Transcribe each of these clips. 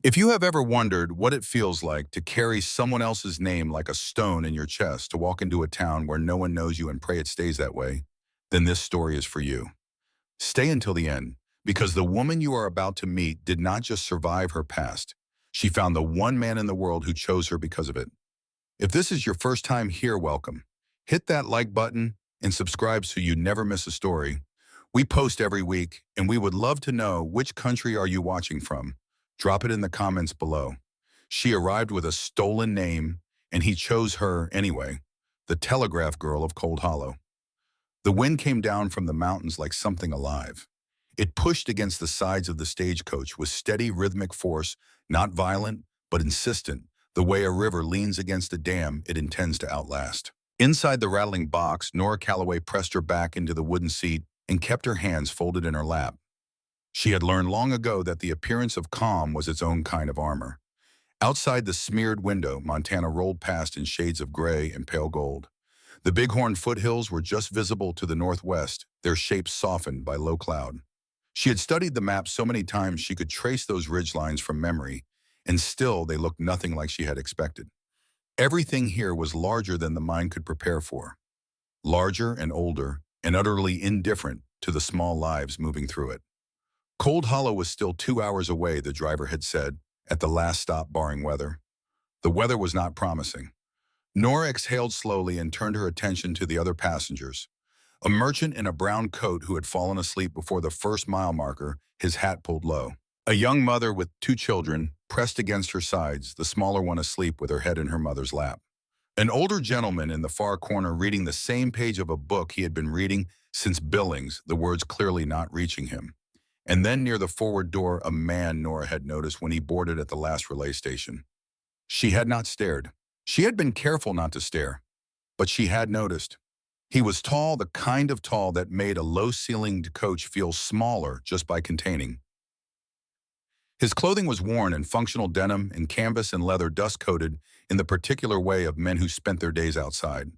If you have ever wondered what it feels like to carry someone else's name like a stone in your chest to walk into a town where no one knows you and pray it stays that way, then this story is for you. Stay until the end, because the woman you are about to meet did not just survive her past. She found the one man in the world who chose her because of it. If this is your first time here, welcome. Hit that like button and subscribe so you never miss a story. We post every week, and we would love to know which country are you watching from. Drop it in the comments below. She arrived with a stolen name, and he chose her anyway, the Telegraph girl of Cold Hollow. The wind came down from the mountains like something alive. It pushed against the sides of the stagecoach with steady rhythmic force, not violent, but insistent, the way a river leans against a dam it intends to outlast. Inside the rattling box, Nora Calloway pressed her back into the wooden seat and kept her hands folded in her lap. She had learned long ago that the appearance of calm was its own kind of armor. Outside the smeared window, Montana rolled past in shades of gray and pale gold. The Bighorn foothills were just visible to the northwest, their shapes softened by low cloud. She had studied the map so many times she could trace those ridgelines from memory, and still they looked nothing like she had expected. Everything here was larger than the mind could prepare for. Larger and older, and utterly indifferent to the small lives moving through it. Cold Hollow was still 2 hours away, the driver had said, at the last stop barring weather. The weather was not promising. Nora exhaled slowly and turned her attention to the other passengers. A merchant in a brown coat who had fallen asleep before the first mile marker, his hat pulled low. A young mother with 2 children pressed against her sides, the smaller one asleep with her head in her mother's lap. An older gentleman in the far corner reading the same page of a book he had been reading since Billings, the words clearly not reaching him. And then near the forward door, a man Nora had noticed when he boarded at the last relay station. She had not stared. She had been careful not to stare, but she had noticed. He was tall, the kind of tall that made a low-ceilinged coach feel smaller just by containing. His clothing was worn in functional denim and canvas and leather dust-coated in the particular way of men who spent their days outside.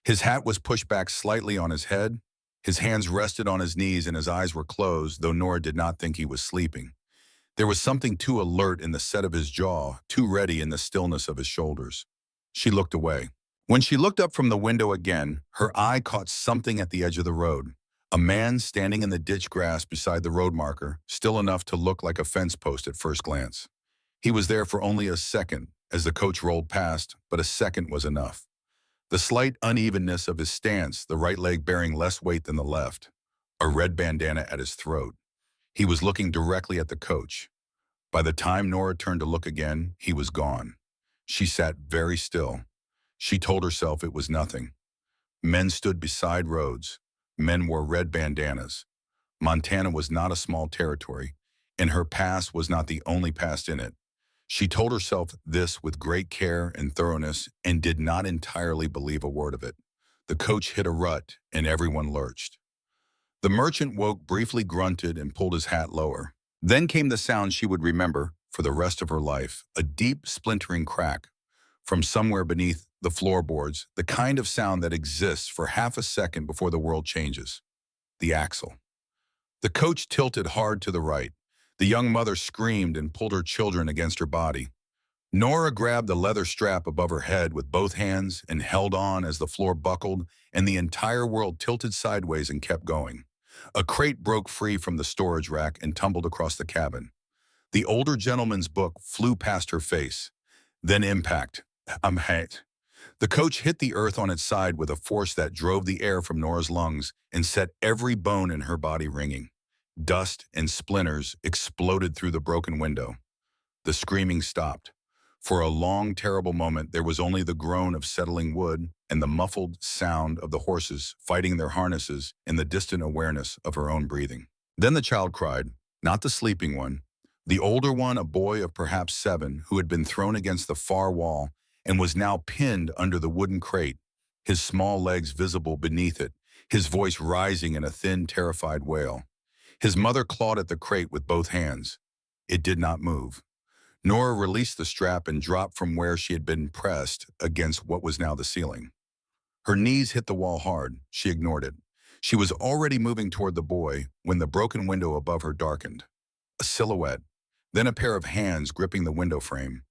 His hat was pushed back slightly on his head. His hands rested on his knees and his eyes were closed, though Nora did not think he was sleeping. There was something too alert in the set of his jaw, too ready in the stillness of his shoulders. She looked away. When she looked up from the window again, her eye caught something at the edge of the road. A man standing in the ditch grass beside the road marker, still enough to look like a fence post at first glance. He was there for only a second as the coach rolled past, but a second was enough. The slight unevenness of his stance, the right leg bearing less weight than the left, a red bandana at his throat. He was looking directly at the coach. By the time Nora turned to look again, he was gone. She sat very still. She told herself it was nothing. Men stood beside roads. Men wore red bandanas. Montana was not a small territory, and her past was not the only past in it. She told herself this with great care and thoroughness and did not entirely believe a word of it. The coach hit a rut, and everyone lurched. The merchant woke, briefly grunted, and pulled his hat lower. Then came the sound she would remember for the rest of her life, a deep, splintering crack from somewhere beneath the floorboards, the kind of sound that exists for half a second before the world changes. The axle. The coach tilted hard to the right. The young mother screamed and pulled her children against her body. Nora grabbed the leather strap above her head with both hands and held on as the floor buckled and the entire world tilted sideways and kept going. A crate broke free from the storage rack and tumbled across the cabin. The older gentleman's book flew past her face. Then impact. I'm hit. The coach hit the earth on its side with a force that drove the air from Nora's lungs and set every bone in her body ringing. Dust and splinters exploded through the broken window. The screaming stopped. For a long, terrible moment, there was only the groan of settling wood and the muffled sound of the horses fighting their harnesses in the distant awareness of her own breathing. Then the child cried, not the sleeping one, the older one, a boy of perhaps 7, who had been thrown against the far wall and was now pinned under the wooden crate, his small legs visible beneath it, his voice rising in a thin, terrified wail. His mother clawed at the crate with both hands. It did not move. Nora released the strap and dropped from where she had been pressed against what was now the ceiling. Her knees hit the wall hard. She ignored it. She was already moving toward the boy when the broken window above her darkened. A silhouette, then a pair of hands gripping the window frame.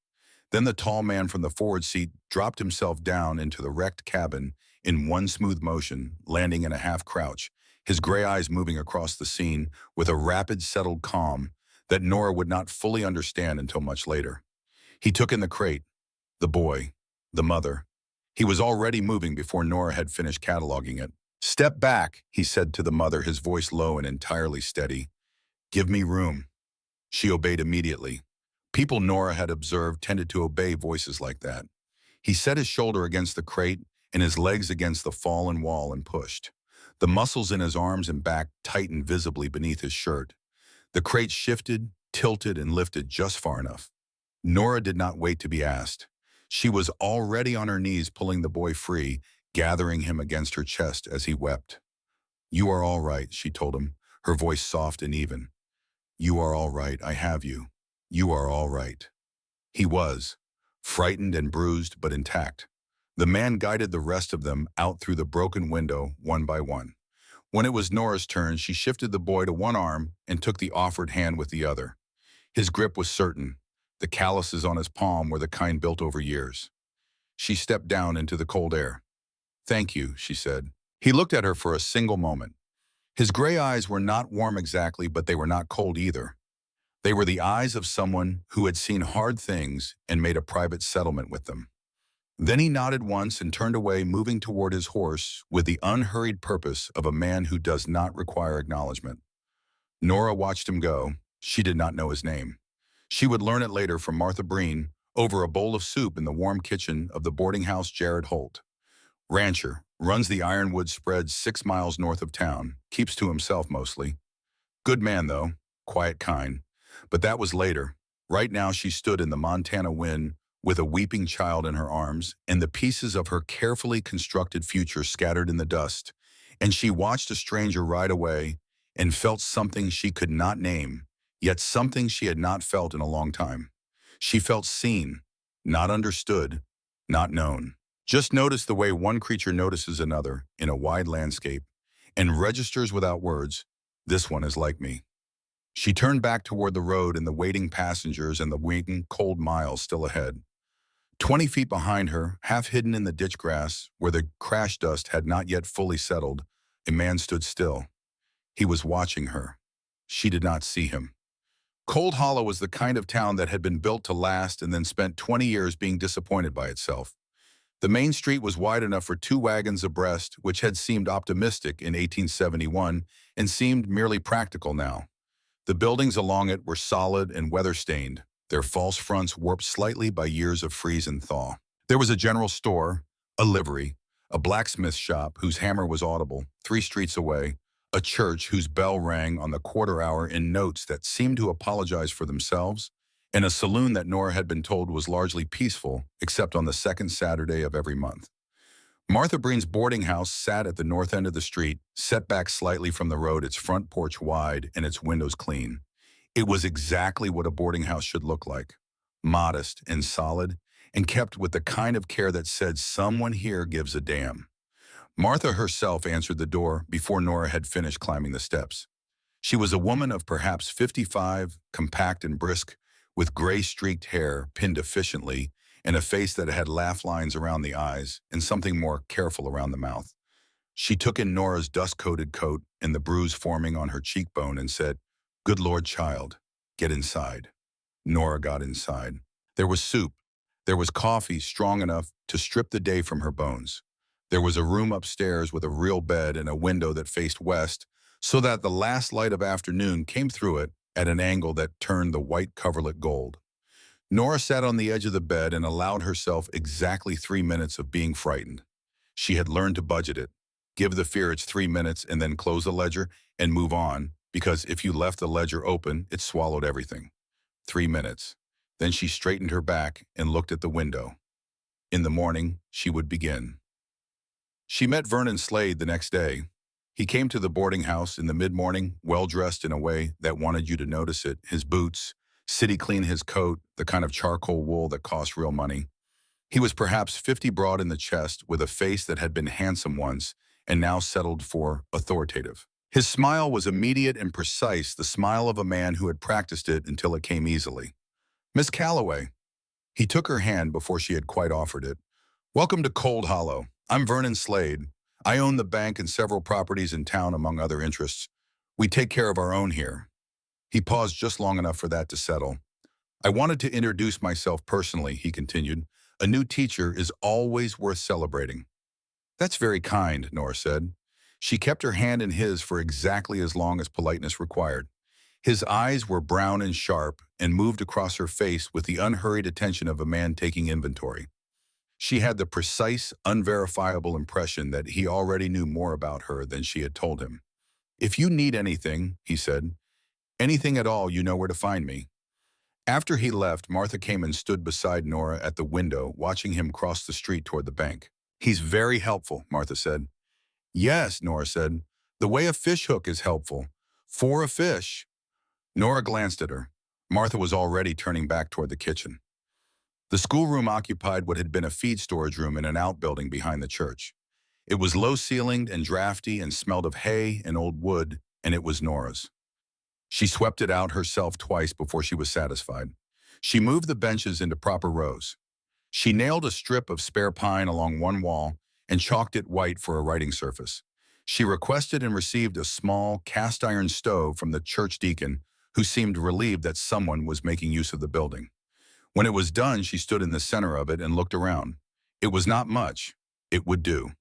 Then the tall man from the forward seat dropped himself down into the wrecked cabin in one smooth motion, landing in a half-crouch, his gray eyes moving across the scene with a rapid, settled calm that Nora would not fully understand until much later. He took in the crate, the boy, the mother. He was already moving before Nora had finished cataloging it. "Step back," he said to the mother, his voice low and entirely steady. "Give me room." She obeyed immediately. People Nora had observed tended to obey voices like that. He set his shoulder against the crate and his legs against the fallen wall and pushed. The muscles in his arms and back tightened visibly beneath his shirt. The crate shifted, tilted, and lifted just far enough. Nora did not wait to be asked. She was already on her knees pulling the boy free, gathering him against her chest as he wept. "You are all right," she told him, her voice soft and even. "You are all right, I have you. You are all right." He was, frightened and bruised but intact. The man guided the rest of them out through the broken window one by one. When it was Nora's turn, she shifted the boy to one arm and took the offered hand with the other. His grip was certain. The calluses on his palm were the kind built over years. She stepped down into the cold air. "Thank you," she said. He looked at her for a single moment. His gray eyes were not warm exactly, but they were not cold either. They were the eyes of someone who had seen hard things and made a private settlement with them. Then he nodded once and turned away, moving toward his horse with the unhurried purpose of a man who does not require acknowledgement. Nora watched him go. She did not know his name. She would learn it later from Martha Breen over a bowl of soup in the warm kitchen of the boarding house Jared Holt. Rancher, runs the ironwood spreads 6 miles north of town, keeps to himself mostly. Good man, though, quiet kind. But that was later. Right now she stood in the Montana wind with a weeping child in her arms and the pieces of her carefully constructed future scattered in the dust. And she watched a stranger ride away and felt something she could not name, yet something she had not felt in a long time. She felt seen, not understood, not known. Just notice the way one creature notices another in a wide landscape and registers without words, "This one is like me." She turned back toward the road and the waiting passengers and the waiting cold miles still ahead. 20 feet behind her, half hidden in the ditch grass where the crash dust had not yet fully settled, a man stood still. He was watching her. She did not see him. Cold Hollow was the kind of town that had been built to last and then spent 20 years being disappointed by itself. The main street was wide enough for 2 wagons abreast, which had seemed optimistic in 1871 and seemed merely practical now. The buildings along it were solid and weather-stained, their false fronts warped slightly by years of freeze and thaw. There was a general store, a livery, a blacksmith shop whose hammer was audible 3 streets away, a church whose bell rang on the quarter hour in notes that seemed to apologize for themselves, and a saloon that Nora had been told was largely peaceful, except on the second Saturday of every month. Martha Breen's boarding house sat at the north end of the street, set back slightly from the road, its front porch wide and its windows clean. It was exactly what a boarding house should look like, modest and solid, and kept with the kind of care that said someone here gives a damn. Martha herself answered the door before Nora had finished climbing the steps. She was a woman of perhaps 55, compact and brisk, with gray-streaked hair pinned efficiently and a face that had laugh lines around the eyes and something more careful around the mouth. She took in Nora's dust-coated coat and the bruise forming on her cheekbone and said, "Good Lord, child, get inside." Nora got inside. There was soup. There was coffee strong enough to strip the day from her bones. There was a room upstairs with a real bed and a window that faced west so that the last light of afternoon came through it at an angle that turned the white coverlet gold. Nora sat on the edge of the bed and allowed herself exactly 3 minutes of being frightened. She had learned to budget it, give the fear its 3 minutes and then close the ledger and move on, because if you left the ledger open, it swallowed everything. 3 minutes. Then she straightened her back and looked at the window. In the morning, she would begin. She met Vernon Slade the next day. He came to the boarding house in the mid-morning, well-dressed in a way that wanted you to notice it, his boots, city-clean his coat, the kind of charcoal wool that cost real money. He was perhaps 50 broad in the chest, with a face that had been handsome once and now settled for authoritative. His smile was immediate and precise, the smile of a man who had practiced it until it came easily. Miss Calloway. He took her hand before she had quite offered it. Welcome to Cold Hollow. I'm Vernon Slade. I own the bank and several properties in town among other interests. We take care of our own here. He paused just long enough for that to settle. I wanted to introduce myself personally, he continued. A new teacher is always worth celebrating. That's very kind, Nora said. She kept her hand in his for exactly as long as politeness required. His eyes were brown and sharp and moved across her face with the unhurried attention of a man taking inventory. She had the precise, unverifiable impression that he already knew more about her than she had told him. If you need anything, he said, anything at all, you know where to find me. After he left, Martha came and stood beside Nora at the window, watching him cross the street toward the bank. He's very helpful, Martha said. Yes, Nora said. The way a fish hook is helpful. For a fish. Nora glanced at her. Martha was already turning back toward the kitchen. The schoolroom occupied what had been a feed storage room in an outbuilding behind the church. It was low-ceilinged and drafty and smelled of hay and old wood, and it was Nora's. She swept it out herself twice before she was satisfied. She moved the benches into proper rows. She nailed a strip of spare pine along one wall and chalked it white for a writing surface. She requested and received a small cast-iron stove from the church deacon, who seemed relieved that someone was making use of the building. When it was done, she stood in the center of it and looked around. It was not much. It would do.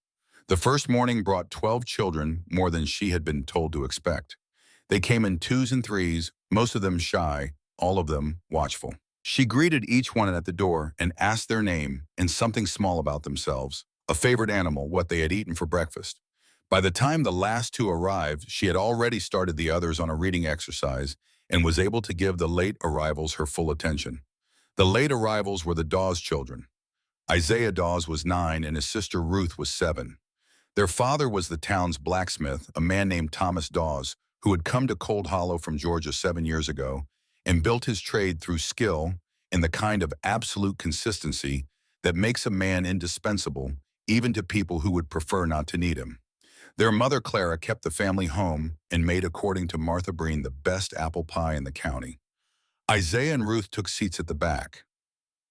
The first morning brought 12 children, more than she had been told to expect. They came in twos and threes, most of them shy, all of them watchful. She greeted each one at the door and asked their name and something small about themselves, a favorite animal, what they had eaten for breakfast. By the time the last two arrived, she had already started the others on a reading exercise and was able to give the late arrivals her full attention. The late arrivals were the Dawes children. Isaiah Dawes was 9 and his sister Ruth was 7. Their father was the town's blacksmith, a man named Thomas Dawes, who had come to Cold Hollow from Georgia 7 years ago and built his trade through skill and the kind of absolute consistency that makes a man indispensable even to people who would prefer not to need him. Their mother Clara kept the family home and made, according to Martha Breen, the best apple pie in the county. Isaiah and Ruth took seats at the back.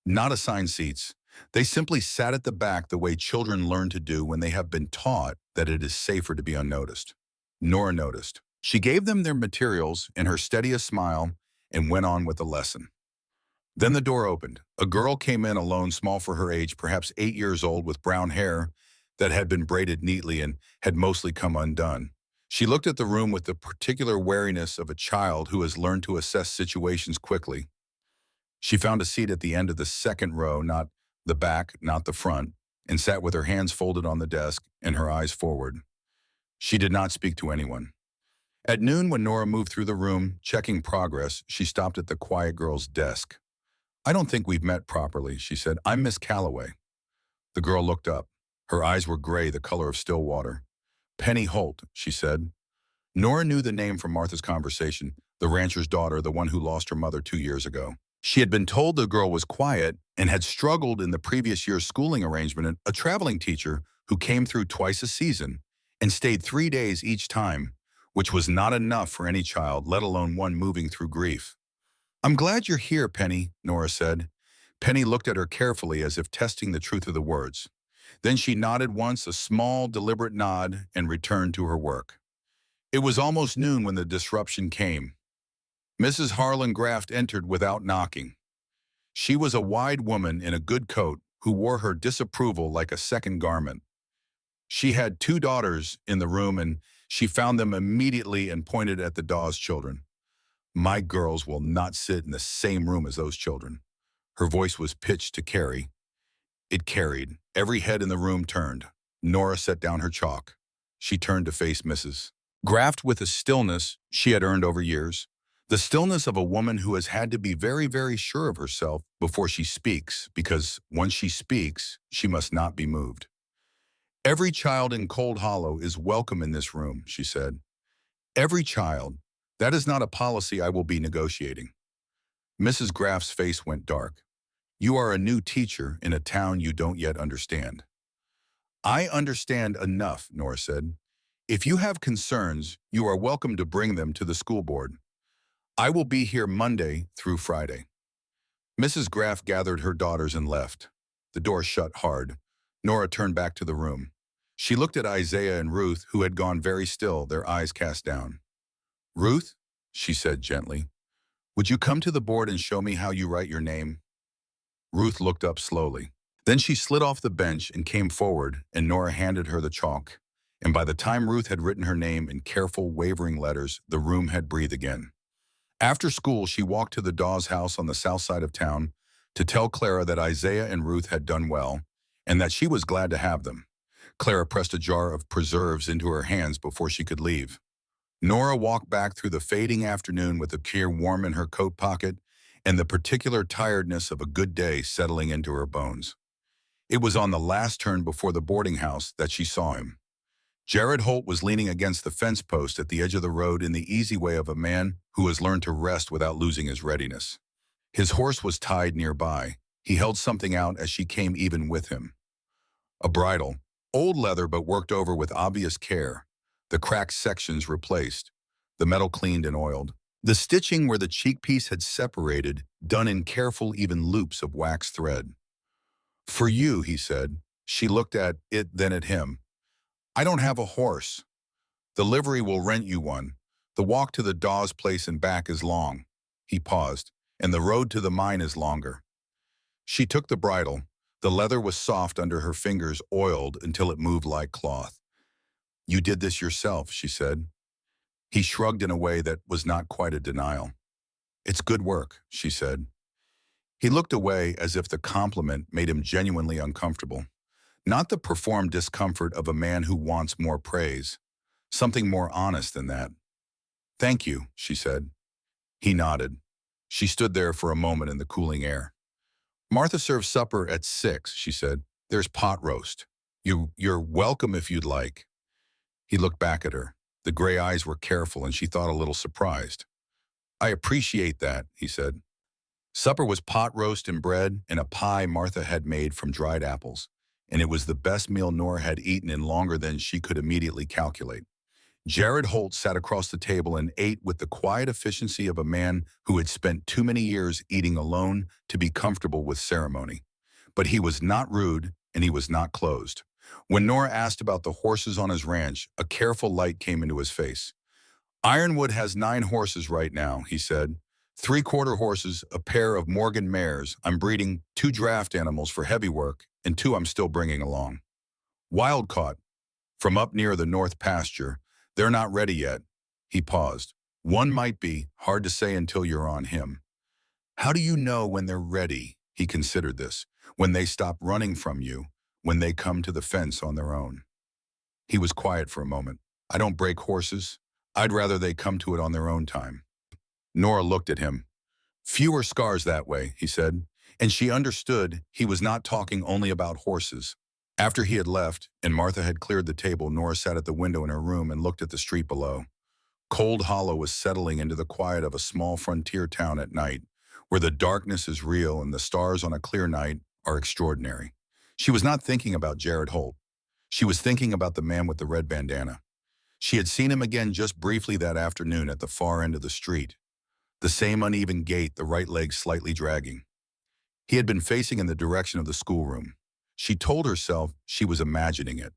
Not assigned seats. They simply sat at the back the way children learn to do when they have been taught that it is safer to be unnoticed. Nora noticed. She gave them their materials in her steadiest smile and went on with the lesson. Then the door opened. A girl came in alone, small for her age, perhaps 8 years old, with brown hair that had been braided neatly and had mostly come undone. She looked at the room with the particular wariness of a child who has learned to assess situations quickly. She found a seat at the end of the second row, not the back, not the front, and sat with her hands folded on the desk and her eyes forward. She did not speak to anyone. At noon, when Nora moved through the room, checking progress, she stopped at the quiet girl's desk. I don't think we've met properly, she said. I'm Miss Calloway. The girl looked up. Her eyes were gray, the color of still water. Penny Holt, she said. Nora knew the name from Martha's conversation, the rancher's daughter, the one who lost her mother 2 years ago. She had been told the girl was quiet and had struggled in the previous year's schooling arrangement, a traveling teacher who came through twice a season and stayed 3 days each time, which was not enough for any child, let alone one moving through grief. I'm glad you're here, Penny, Nora said. Penny looked at her carefully as if testing the truth of the words. Then she nodded once, a small, deliberate nod, and returned to her work. It was almost noon when the disruption came. Mrs. Harlan Graft entered without knocking. She was a wide woman in a good coat who wore her disapproval like a second garment. She had 2 daughters in the room, and she found them immediately and pointed at the Dawes children. My girls will not sit in the same room as those children. Her voice was pitched to carry. It carried. Every head in the room turned. Nora set down her chalk. She turned to face Mrs. Graft with a stillness she had earned over years. The stillness of a woman who has had to be very, very sure of herself before she speaks, because once she speaks, she must not be moved. Every child in Cold Hollow is welcome in this room, she said. Every child. That is not a policy I will be negotiating. Mrs. Graff's face went dark. You are a new teacher in a town you don't yet understand. I understand enough, Nora said. If you have concerns, you are welcome to bring them to the school board. I will be here Monday through Friday." Mrs. Graff gathered her daughters and left. The door shut hard. Nora turned back to the room. She looked at Isaiah and Ruth, who had gone very still, their eyes cast down. "Ruth," she said gently, "would you come to the board and show me how you write your name?" Ruth looked up slowly. Then she slid off the bench and came forward, and Nora handed her the chalk. And by the time Ruth had written her name in careful, wavering letters, the room had breathed again. After school, she walked to the Dawes house on the south side of town to tell Clara that Isaiah and Ruth had done well and that she was glad to have them. Clara pressed a jar of preserves into her hands before she could leave. Nora walked back through the fading afternoon with a tear warm in her coat pocket and the particular tiredness of a good day settling into her bones. It was on the last turn before the boarding house that she saw him. Jared Holt was leaning against the fence post at the edge of the road in the easy way of a man who has learned to rest without losing his readiness. His horse was tied nearby. He held something out as she came even with him. A bridle, old leather but worked over with obvious care, the cracked sections replaced, the metal cleaned and oiled. The stitching where the cheek piece had separated, done in careful even loops of wax thread. "For you," he said. She looked at it, then at him. "I don't have a horse. The livery will rent you one. The walk to the Dawes place and back is long." He paused. "And the road to the mine is longer." She took the bridle. The leather was soft under her fingers, oiled until it moved like cloth. "You did this yourself," she said. He shrugged in a way that was not quite a denial. "It's good work," she said. He looked away as if the compliment made him genuinely uncomfortable. Not the performed discomfort of a man who wants more praise. Something more honest than that. "Thank you," she said. He nodded. She stood there for a moment in the cooling air. "Martha serves supper at 6, she said. "There's pot roast. You're welcome if you'd like." He looked back at her. The gray eyes were careful, and she thought a little surprised. "I appreciate that," he said. Supper was pot roast and bread and a pie Martha had made from dried apples, and it was the best meal Nora had eaten in longer than she could immediately calculate. Jared Holt sat across the table and ate with the quiet efficiency of a man who had spent too many years eating alone to be comfortable with ceremony. But he was not rude, and he was not closed. When Nora asked about the horses on his ranch, a careful light came into his face. "Ironwood has 9 horses right now," he said. 3/4 horses, a pair of Morgan mares. I'm breeding 2 draft animals for heavy work, and 2 I'm still bringing along. Wild caught, from up near the north pasture. They're not ready yet." He paused. "One might be, hard to say until you're on him." "How do you know when they're ready?" He considered this. "When they stop running from you, when they come to the fence on their own." He was quiet for a moment. "I don't break horses. I'd rather they come to it on their own time." Nora looked at him. "Fewer scars that way," he said, and she understood he was not talking only about horses. After he had left, and Martha had cleared the table, Nora sat at the window in her room and looked at the street below. Cold Hollow was settling into the quiet of a small frontier town at night, where the darkness is real and the stars on a clear night are extraordinary. She was not thinking about Jared Holt. She was thinking about the man with the red bandana. She had seen him again just briefly that afternoon at the far end of the street. The same uneven gait, the right leg slightly dragging. He had been facing in the direction of the schoolroom. She told herself she was imagining it.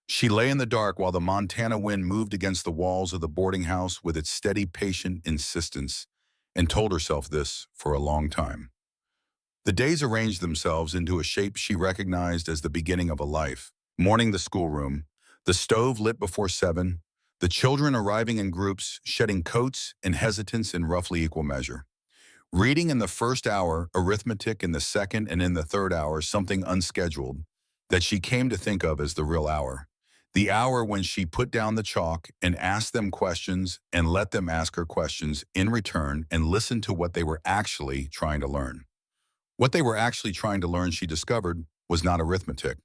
She lay in the dark while the Montana wind moved against the walls of the boarding house with its steady, patient insistence, and told herself this for a long time. The days arranged themselves into a shape she recognized as the beginning of a life. Morning, the schoolroom, the stove lit before 7, the children arriving in groups, shedding coats and hesitance in roughly equal measure. Reading in the first hour, arithmetic in the second, and in the third hour, something unscheduled that she came to think of as the real hour. The hour when she put down the chalk and asked them questions and let them ask her questions in return and listen to what they were actually trying to learn. What they were actually trying to learn, she discovered, was not arithmetic.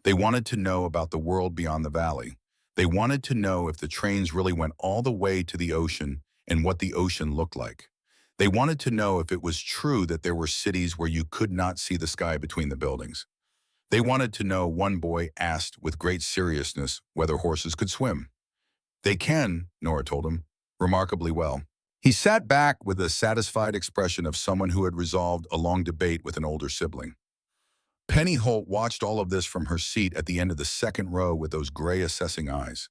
They wanted to know about the world beyond the valley. They wanted to know if the trains really went all the way to the ocean and what the ocean looked like. They wanted to know if it was true that there were cities where you could not see the sky between the buildings. They wanted to know, one boy asked with great seriousness, whether horses could swim. They can, Nora told him, remarkably well. He sat back with a satisfied expression of someone who had resolved a long debate with an older sibling. Penny Holt watched all of this from her seat at the end of the second row with those gray assessing eyes.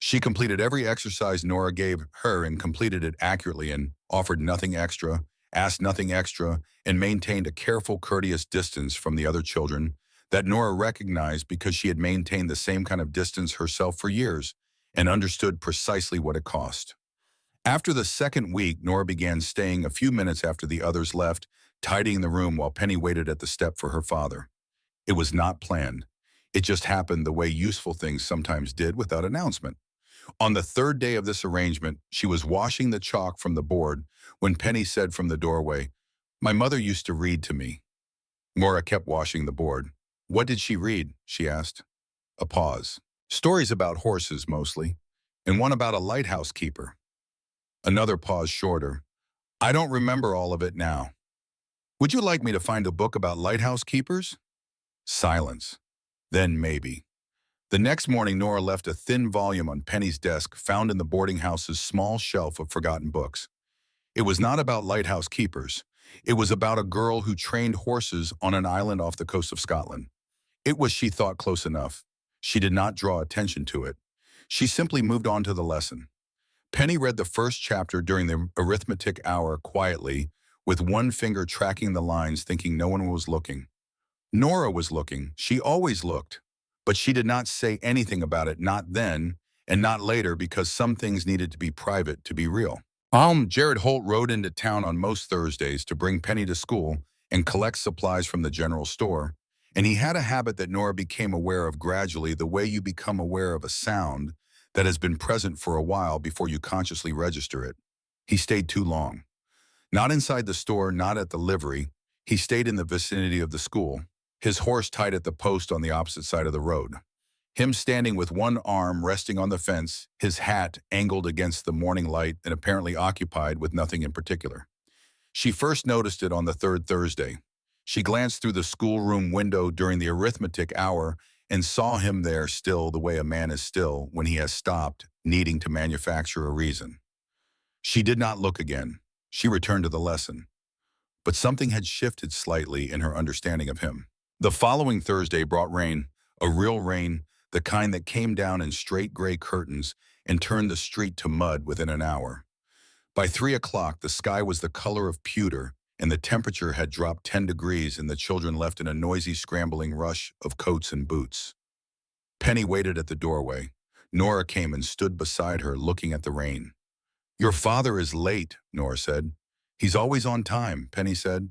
She completed every exercise Nora gave her and completed it accurately and offered nothing extra, asked nothing extra, and maintained a careful, courteous distance from the other children that Nora recognized because she had maintained the same kind of distance herself for years and understood precisely what it cost. After the second week, Nora began staying a few minutes after the others left, tidying the room while Penny waited at the step for her father. It was not planned. It just happened the way useful things sometimes did without announcement. On the third day of this arrangement, she was washing the chalk from the board when Penny said from the doorway, "My mother used to read to me." Nora kept washing the board. "What did she read?" she asked. A pause. "Stories about horses, mostly, and one about a lighthouse keeper." Another pause shorter. "I don't remember all of it now. Would you like me to find a book about lighthouse keepers?" Silence. Then maybe. The next morning, Nora left a thin volume on Penny's desk found in the boarding house's small shelf of forgotten books. It was not about lighthouse keepers. It was about a girl who trained horses on an island off the coast of Scotland. It was, she thought, close enough. She did not draw attention to it. She simply moved on to the lesson. Penny read the first chapter during the arithmetic hour quietly, with one finger tracking the lines, thinking no one was looking. Nora was looking. She always looked. But she did not say anything about it, not then, and not later, because some things needed to be private to be real. Jared Holt rode into town on most Thursdays to bring Penny to school and collect supplies from the general store, and he had a habit that Nora became aware of gradually, the way you become aware of a sound that has been present for a while before you consciously register it. He stayed too long. Not inside the store, not at the livery. He stayed in the vicinity of the school, his horse tied at the post on the opposite side of the road. Him standing with one arm resting on the fence, his hat angled against the morning light and apparently occupied with nothing in particular. She first noticed it on the third Thursday. She glanced through the schoolroom window during the arithmetic hour and saw him there still the way a man is still when he has stopped needing to manufacture a reason. She did not look again. She returned to the lesson. But something had shifted slightly in her understanding of him. The following Thursday brought rain, a real rain, the kind that came down in straight gray curtains and turned the street to mud within an hour. By 3 o'clock, the sky was the color of pewter, and the temperature had dropped 10 degrees, and the children left in a noisy, scrambling rush of coats and boots. Penny waited at the doorway. Nora came and stood beside her, looking at the rain. "Your father is late," Nora said. "He's always on time," Penny said,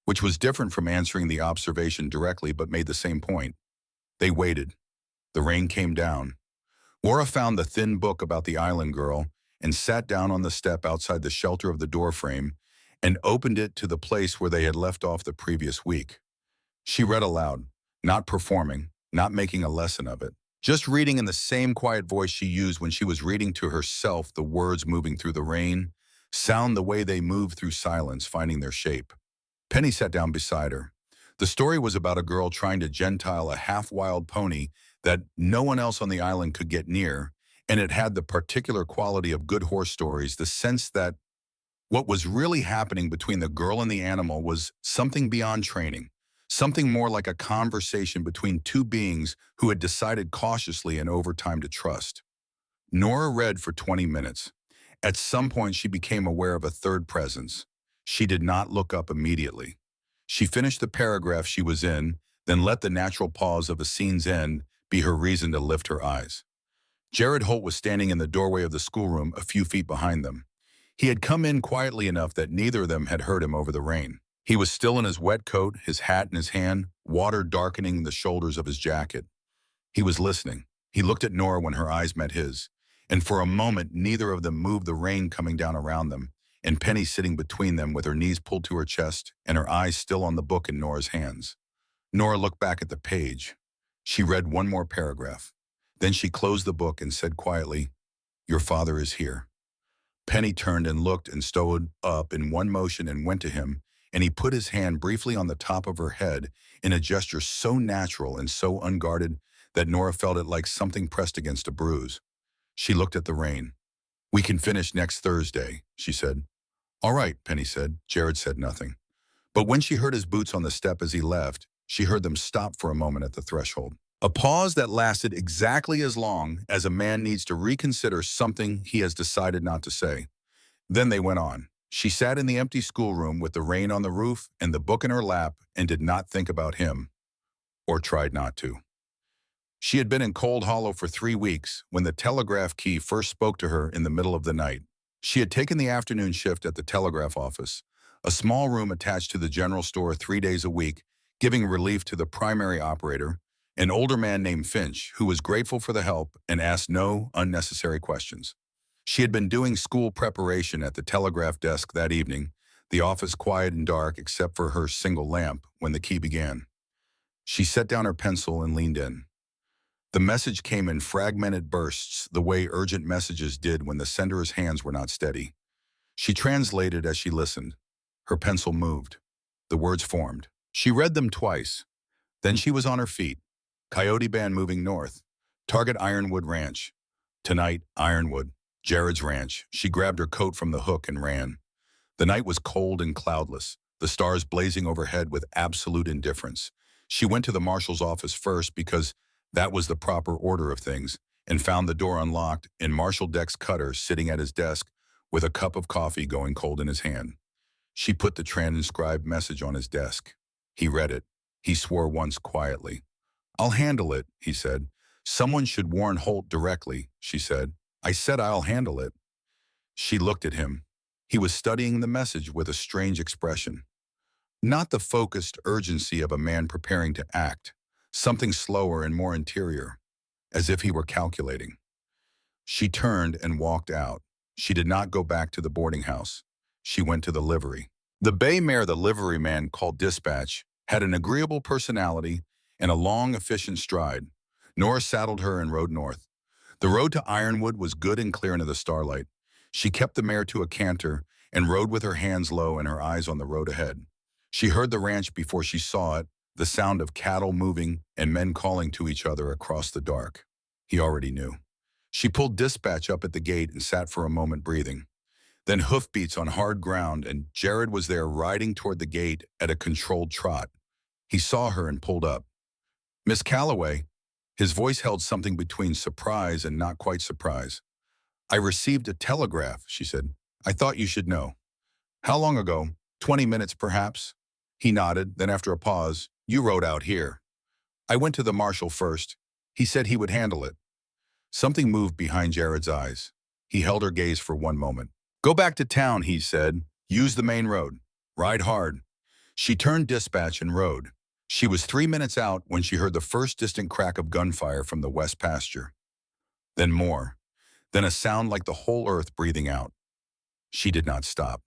which was different from answering the observation directly but made the same point. They waited. The rain came down. Nora found the thin book about the island girl and sat down on the step outside the shelter of the doorframe and opened it to the place where they had left off the previous week. She read aloud, not performing, not making a lesson of it, just reading in the same quiet voice she used when she was reading to herself, the words moving through the rain, sound the way they move through silence, finding their shape. Penny sat down beside her. The story was about a girl trying to gentile a half-wild pony that no one else on the island could get near, and it had the particular quality of good horse stories, the sense that what was really happening between the girl and the animal was something beyond training, something more like a conversation between two beings who had decided cautiously and over time to trust. Nora read for 20 minutes. At some point, she became aware of a third presence. She did not look up immediately. She finished the paragraph she was in, then let the natural pause of a scene's end be her reason to lift her eyes. Jared Holt was standing in the doorway of the schoolroom a few feet behind them. He had come in quietly enough that neither of them had heard him over the rain. He was still in his wet coat, his hat in his hand, water darkening the shoulders of his jacket. He was listening. He looked at Nora when her eyes met his, and for a moment neither of them moved, the rain coming down around them, and Penny sitting between them with her knees pulled to her chest and her eyes still on the book in Nora's hands. Nora looked back at the page. She read one more paragraph. Then she closed the book and said quietly, "Your father is here." Penny turned and looked and stood up in one motion and went to him, and he put his hand briefly on the top of her head in a gesture so natural and so unguarded that Nora felt it like something pressed against a bruise. She looked at the rain. "We can finish next Thursday," she said. "All right," Penny said. Jared said nothing. But when she heard his boots on the step as he left, she heard them stop for a moment at the threshold. A pause that lasted exactly as long as a man needs to reconsider something he has decided not to say. Then they went on. She sat in the empty schoolroom with the rain on the roof and the book in her lap and did not think about him, or tried not to. She had been in Cold Hollow for 3 weeks when the telegraph key first spoke to her in the middle of the night. She had taken the afternoon shift at the telegraph office, a small room attached to the general store 3 days a week, giving relief to the primary operator, an older man named Finch, who was grateful for the help and asked no unnecessary questions. She had been doing school preparation at the telegraph desk that evening, the office quiet and dark except for her single lamp, when the key began. She set down her pencil and leaned in. The message came in fragmented bursts, the way urgent messages did when the sender's hands were not steady. She translated as she listened. Her pencil moved. The words formed. She read them twice. Then she was on her feet. Coyote Band moving north. Target Ironwood Ranch. Tonight, Ironwood. Jared's ranch. She grabbed her coat from the hook and ran. The night was cold and cloudless, the stars blazing overhead with absolute indifference. She went to the marshal's office first because that was the proper order of things, and found the door unlocked and Marshal Dex Cutter sitting at his desk with a cup of coffee going cold in his hand. She put the transcribed message on his desk. He read it. He swore once quietly. "I'll handle it," he said. "Someone should warn Holt directly," she said. "I said I'll handle it." She looked at him. He was studying the message with a strange expression. Not the focused urgency of a man preparing to act, something slower and more interior, as if he were calculating. She turned and walked out. She did not go back to the boarding house. She went to the livery. The bay mare the liveryman called Dispatch had an agreeable personality and a long, efficient stride. Nora saddled her and rode north. The road to Ironwood was good and clear into the starlight. She kept the mare to a canter and rode with her hands low and her eyes on the road ahead. She heard the ranch before she saw it, the sound of cattle moving and men calling to each other across the dark. He already knew. She pulled Dispatch up at the gate and sat for a moment breathing. Then hoofbeats on hard ground, and Jared was there riding toward the gate at a controlled trot. He saw her and pulled up. "Miss Calloway." His voice held something between surprise and not quite surprise. "I received a telegraph," she said. "I thought you should know." "How long ago? 20 minutes, perhaps?" He nodded, then after a pause, "You rode out here." "I went to the marshal first. He said he would handle it." Something moved behind Jared's eyes. He held her gaze for one moment. "Go back to town," he said. "Use the main road. Ride hard." She turned Dispatch and rode. She was 3 minutes out when she heard the first distant crack of gunfire from the west pasture. Then more. Then a sound like the whole earth breathing out. She did not stop.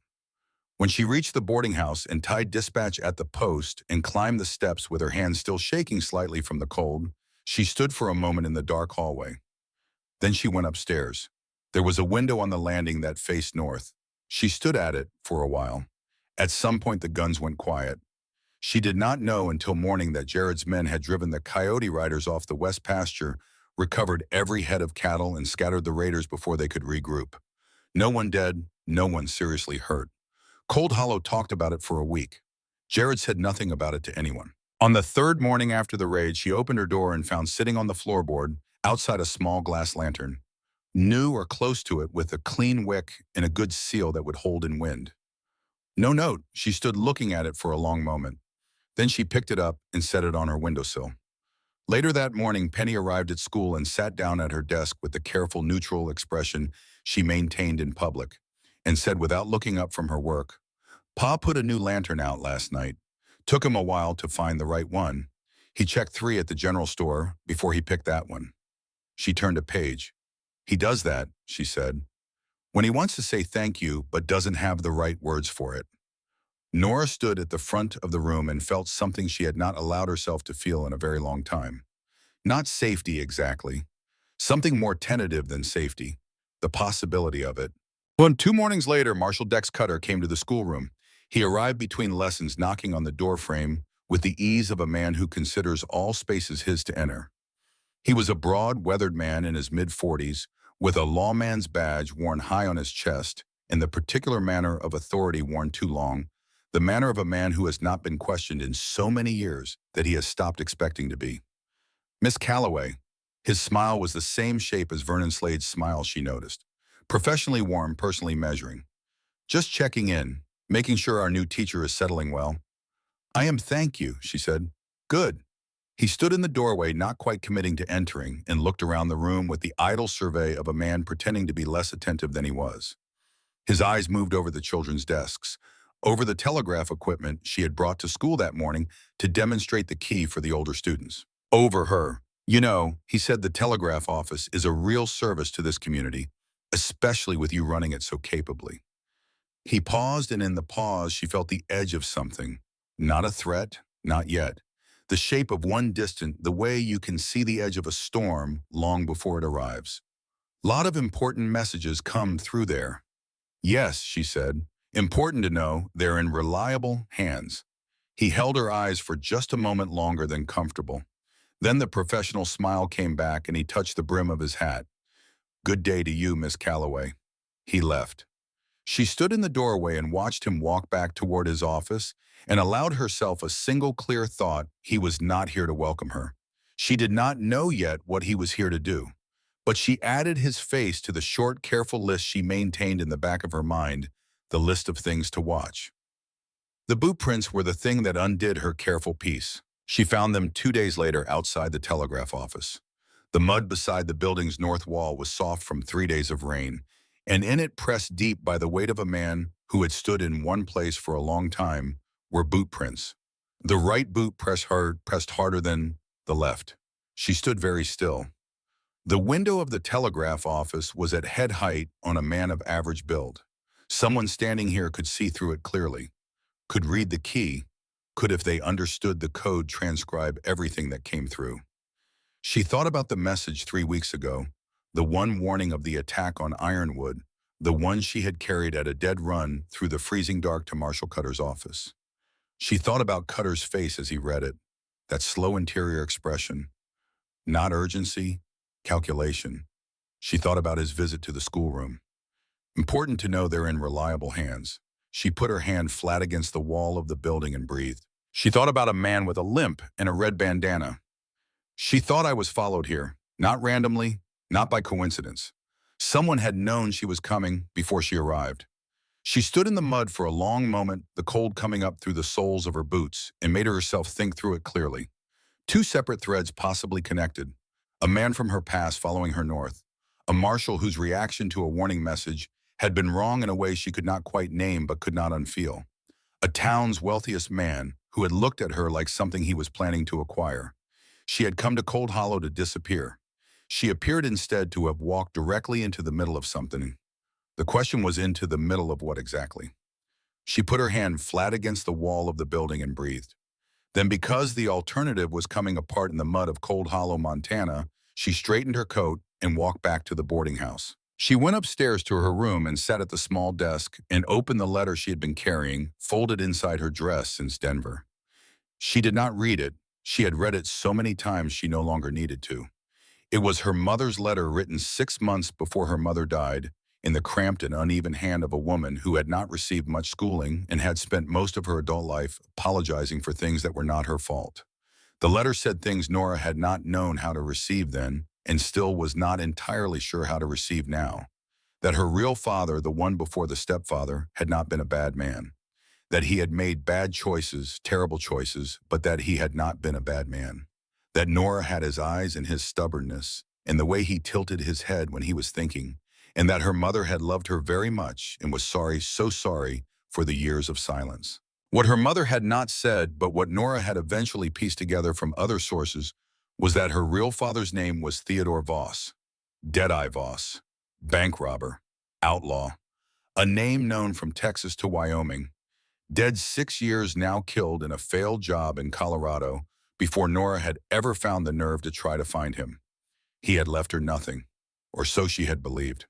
When she reached the boarding house and tied Dispatch at the post and climbed the steps with her hands still shaking slightly from the cold, she stood for a moment in the dark hallway. Then she went upstairs. There was a window on the landing that faced north. She stood at it for a while. At some point the guns went quiet. She did not know until morning that Jared's men had driven the coyote riders off the west pasture, recovered every head of cattle, and scattered the raiders before they could regroup. No one dead, no one seriously hurt. Cold Hollow talked about it for a week. Jared said nothing about it to anyone. On the third morning after the raid, she opened her door and found sitting on the floorboard, outside a small glass lantern, new or close to it with a clean wick and a good seal that would hold in wind. No note. She stood looking at it for a long moment. Then she picked it up and set it on her windowsill. Later that morning, Penny arrived at school and sat down at her desk with the careful, neutral expression she maintained in public, and said without looking up from her work, "Pa put a new lantern out last night. Took him a while to find the right one. He checked 3 at the general store before he picked that one." She turned a page. "He does that," she said, "when he wants to say thank you but doesn't have the right words for it." Nora stood at the front of the room and felt something she had not allowed herself to feel in a very long time. Not safety exactly. Something more tentative than safety. The possibility of it. When 2 mornings later, Marshal Dex Cutter came to the schoolroom. He arrived between lessons, knocking on the doorframe with the ease of a man who considers all spaces his to enter. He was a broad, weathered man in his mid-40s, with a lawman's badge worn high on his chest, and the particular manner of authority worn too long, the manner of a man who has not been questioned in so many years that he has stopped expecting to be. Miss Calloway. His smile was the same shape as Vernon Slade's smile, she noticed. Professionally warm, personally measuring. Just checking in, making sure our new teacher is settling well. I am, thank you, she said. Good. He stood in the doorway, not quite committing to entering, and looked around the room with the idle survey of a man pretending to be less attentive than he was. His eyes moved over the children's desks, over the telegraph equipment she had brought to school that morning to demonstrate the key for the older students. Over her. You know, he said, the telegraph office is a real service to this community, especially with you running it so capably. He paused, and in the pause she felt the edge of something. Not a threat, not yet. The shape of one distant, the way you can see the edge of a storm long before it arrives. Lot of important messages come through there. Yes, she said. Important to know they're in reliable hands. He held her eyes for just a moment longer than comfortable. Then the professional smile came back and he touched the brim of his hat. Good day to you, Miss Calloway. He left. She stood in the doorway and watched him walk back toward his office and allowed herself a single clear thought: he was not here to welcome her. She did not know yet what he was here to do, but she added his face to the short, careful list she maintained in the back of her mind, the list of things to watch. The boot prints were the thing that undid her careful peace. She found them 2 days later outside the telegraph office. The mud beside the building's north wall was soft from 3 days of rain, and in it, pressed deep by the weight of a man who had stood in one place for a long time, were boot prints. The right boot pressed harder than the left. She stood very still. The window of the telegraph office was at head height on a man of average build. Someone standing here could see through it clearly, could read the key, could, if they understood the code, transcribe everything that came through. She thought about the message 3 weeks ago, the one warning of the attack on Ironwood, the one she had carried at a dead run through the freezing dark to Marshall Cutter's office. She thought about Cutter's face as he read it, that slow interior expression, not urgency, calculation. She thought about his visit to the schoolroom. Important to know they're in reliable hands. She put her hand flat against the wall of the building and breathed. She thought about a man with a limp and a red bandana. She thought I was followed here, not randomly, not by coincidence. Someone had known she was coming before she arrived. She stood in the mud for a long moment, the cold coming up through the soles of her boots, and made herself think through it clearly. 2 separate threads possibly connected. A man from her past following her north. A marshal whose reaction to a warning message had been wrong in a way she could not quite name but could not unfeel. A town's wealthiest man who had looked at her like something he was planning to acquire. She had come to Cold Hollow to disappear. She appeared instead to have walked directly into the middle of something. The question was, into the middle of what exactly? She put her hand flat against the wall of the building and breathed. Then, because the alternative was coming apart in the mud of Cold Hollow, Montana, she straightened her coat and walked back to the boarding house. She went upstairs to her room and sat at the small desk and opened the letter she had been carrying, folded inside her dress since Denver. She did not read it. She had read it so many times she no longer needed to. It was her mother's letter, written 6 months before her mother died, in the cramped and uneven hand of a woman who had not received much schooling and had spent most of her adult life apologizing for things that were not her fault. The letter said things Nora had not known how to receive then, and still was not entirely sure how to receive now. That her real father, the one before the stepfather, had not been a bad man. That he had made bad choices, terrible choices, but that he had not been a bad man. That Nora had his eyes and his stubbornness, and the way he tilted his head when he was thinking, and that her mother had loved her very much and was sorry, so sorry, for the years of silence. What her mother had not said, but what Nora had eventually pieced together from other sources, was that her real father's name was Theodore Voss. Deadeye Voss. Bank robber. Outlaw. A name known from Texas to Wyoming. Dead 6 years, now killed in a failed job in Colorado before Nora had ever found the nerve to try to find him. He had left her nothing, or so she had believed.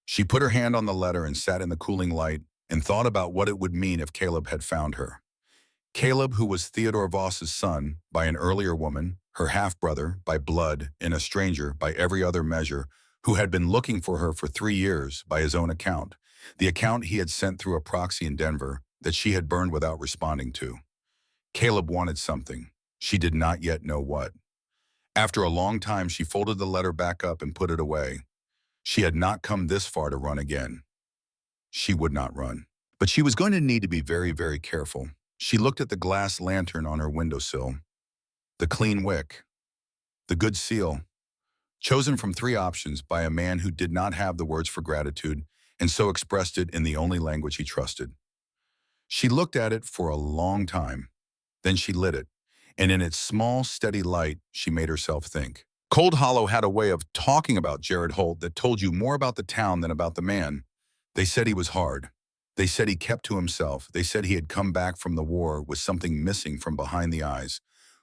She put her hand on the letter and sat in the cooling light and thought about what it would mean if Caleb had found her. Caleb, who was Theodore Voss's son by an earlier woman, her half-brother by blood and a stranger by every other measure, who had been looking for her for 3 years by his own account, the account he had sent through a proxy in Denver that she had burned without responding to. Caleb wanted something. She did not yet know what. After a long time, she folded the letter back up and put it away. She had not come this far to run again. She would not run. But she was going to need to be very, very careful. She looked at the glass lantern on her windowsill, the clean wick, the good seal, chosen from 3 options by a man who did not have the words for gratitude and so expressed it in the only language he trusted. She looked at it for a long time. Then she lit it, and in its small, steady light, she made herself think. Cold Hollow had a way of talking about Jared Holt that told you more about the town than about the man. They said he was hard. They said he kept to himself. They said he had come back from the war with something missing from behind the eyes,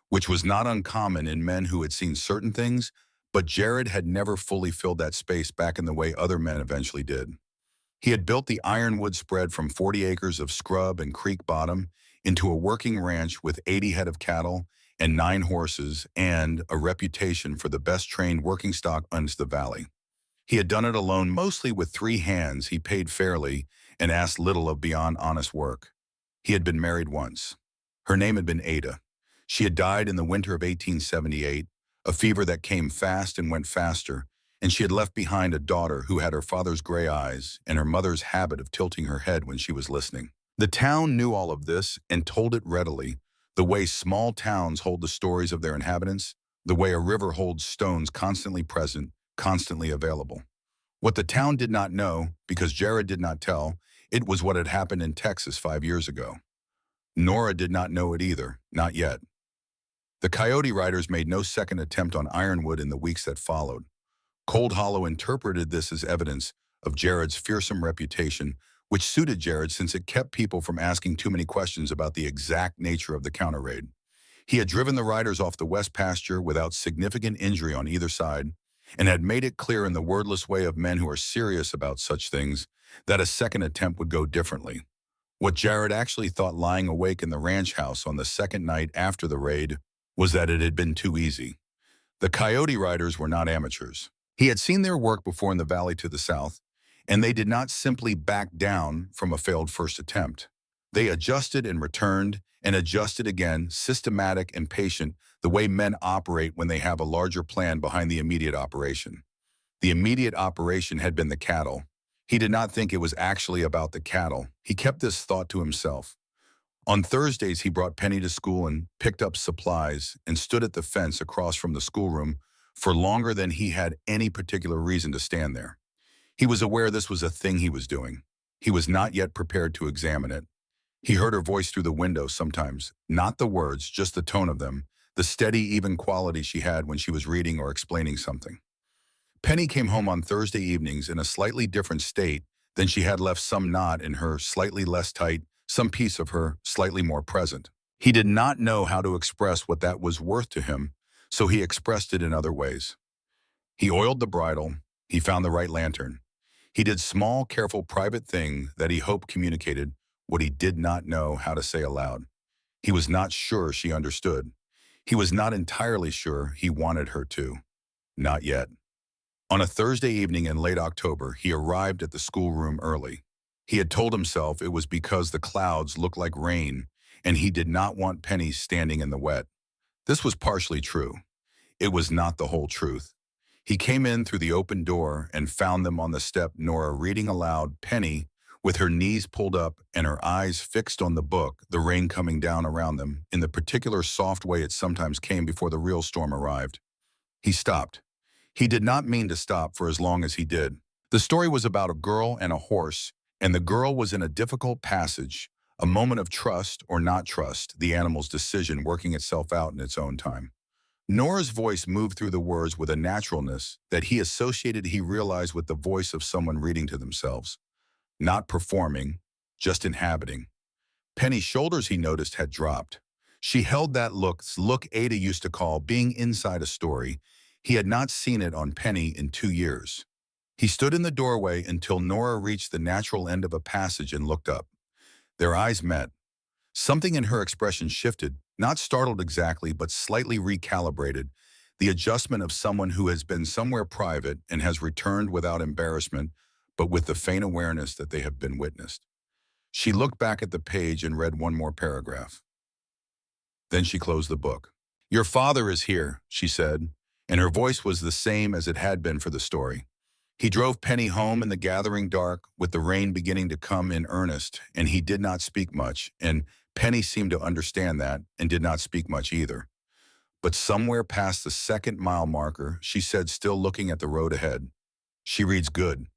which was not uncommon in men who had seen certain things, but Jared had never fully filled that space back in the way other men eventually did. He had built the ironwood spread from 40 acres of scrub and creek bottom into a working ranch with 80 head of cattle and 9 horses and a reputation for the best trained working stock owns the valley. He had done it alone, mostly with 3 hands he paid fairly and asked little of beyond honest work. He had been married once. Her name had been Ada. She had died in the winter of 1878, a fever that came fast and went faster, and she had left behind a daughter who had her father's gray eyes and her mother's habit of tilting her head when she was listening. The town knew all of this and told it readily, the way small towns hold the stories of their inhabitants, the way a river holds stones constantly present, constantly available. What the town did not know, because Jared did not tell, it was what had happened in Texas 5 years ago. Nora did not know it either, not yet. The Coyote Riders made no second attempt on Ironwood in the weeks that followed. Cold Hollow interpreted this as evidence of Jared's fearsome reputation, which suited Jared since it kept people from asking too many questions about the exact nature of the counter-raid. He had driven the riders off the west pasture without significant injury on either side, and had made it clear in the wordless way of men who are serious about such things that a second attempt would go differently. What Jared actually thought lying awake in the ranch house on the second night after the raid was that it had been too easy. The Coyote Riders were not amateurs. He had seen their work before in the valley to the south, and they did not simply back down from a failed first attempt. They adjusted and returned and adjusted again, systematic and patient, the way men operate when they have a larger plan behind the immediate operation. The immediate operation had been the cattle. He did not think it was actually about the cattle. He kept this thought to himself. On Thursdays, he brought Penny to school and picked up supplies and stood at the fence across from the schoolroom for longer than he had any particular reason to stand there. He was aware this was a thing he was doing. He was not yet prepared to examine it. He heard her voice through the window sometimes, not the words, just the tone of them, the steady, even quality she had when she was reading or explaining something. Penny came home on Thursday evenings in a slightly different state than she had left some knot in her slightly less tight, some piece of her slightly more present. He did not know how to express what that was worth to him, so he expressed it in other ways. He oiled the bridle. He found the right lantern. He did small, careful, private things that he hoped communicated what he did not know how to say aloud. He was not sure she understood. He was not entirely sure he wanted her to. Not yet. On a Thursday evening in late October, he arrived at the schoolroom early. He had told himself it was because the clouds looked like rain, and he did not want Penny standing in the wet. This was partially true. It was not the whole truth. He came in through the open door and found them on the step, Nora reading aloud, Penny, with her knees pulled up and her eyes fixed on the book, the rain coming down around them, in the particular soft way it sometimes came before the real storm arrived. He stopped. He did not mean to stop for as long as he did. The story was about a girl and a horse, and the girl was in a difficult passage, a moment of trust or not trust, the animal's decision working itself out in its own time. Nora's voice moved through the words with a naturalness that he realized with the voice of someone reading to themselves. Not performing, just inhabiting. Penny's shoulders, he noticed, had dropped. She held that look Ada used to call being inside a story. He had not seen it on Penny in 2 years. He stood in the doorway until Nora reached the natural end of a passage and looked up. Their eyes met. Something in her expression shifted, not startled exactly, but slightly recalibrated. the adjustment of someone who has been somewhere private and has returned without embarrassment, but with the faint awareness that they have been witnessed. She looked back at the page and read one more paragraph. Then she closed the book. "Your father is here," she said, and her voice was the same as it had been for the story. He drove Penny home in the gathering dark, with the rain beginning to come in earnest, and he did not speak much, and Penny seemed to understand that and did not speak much either. But somewhere past the second mile marker, she said, still looking at the road ahead, "She reads good."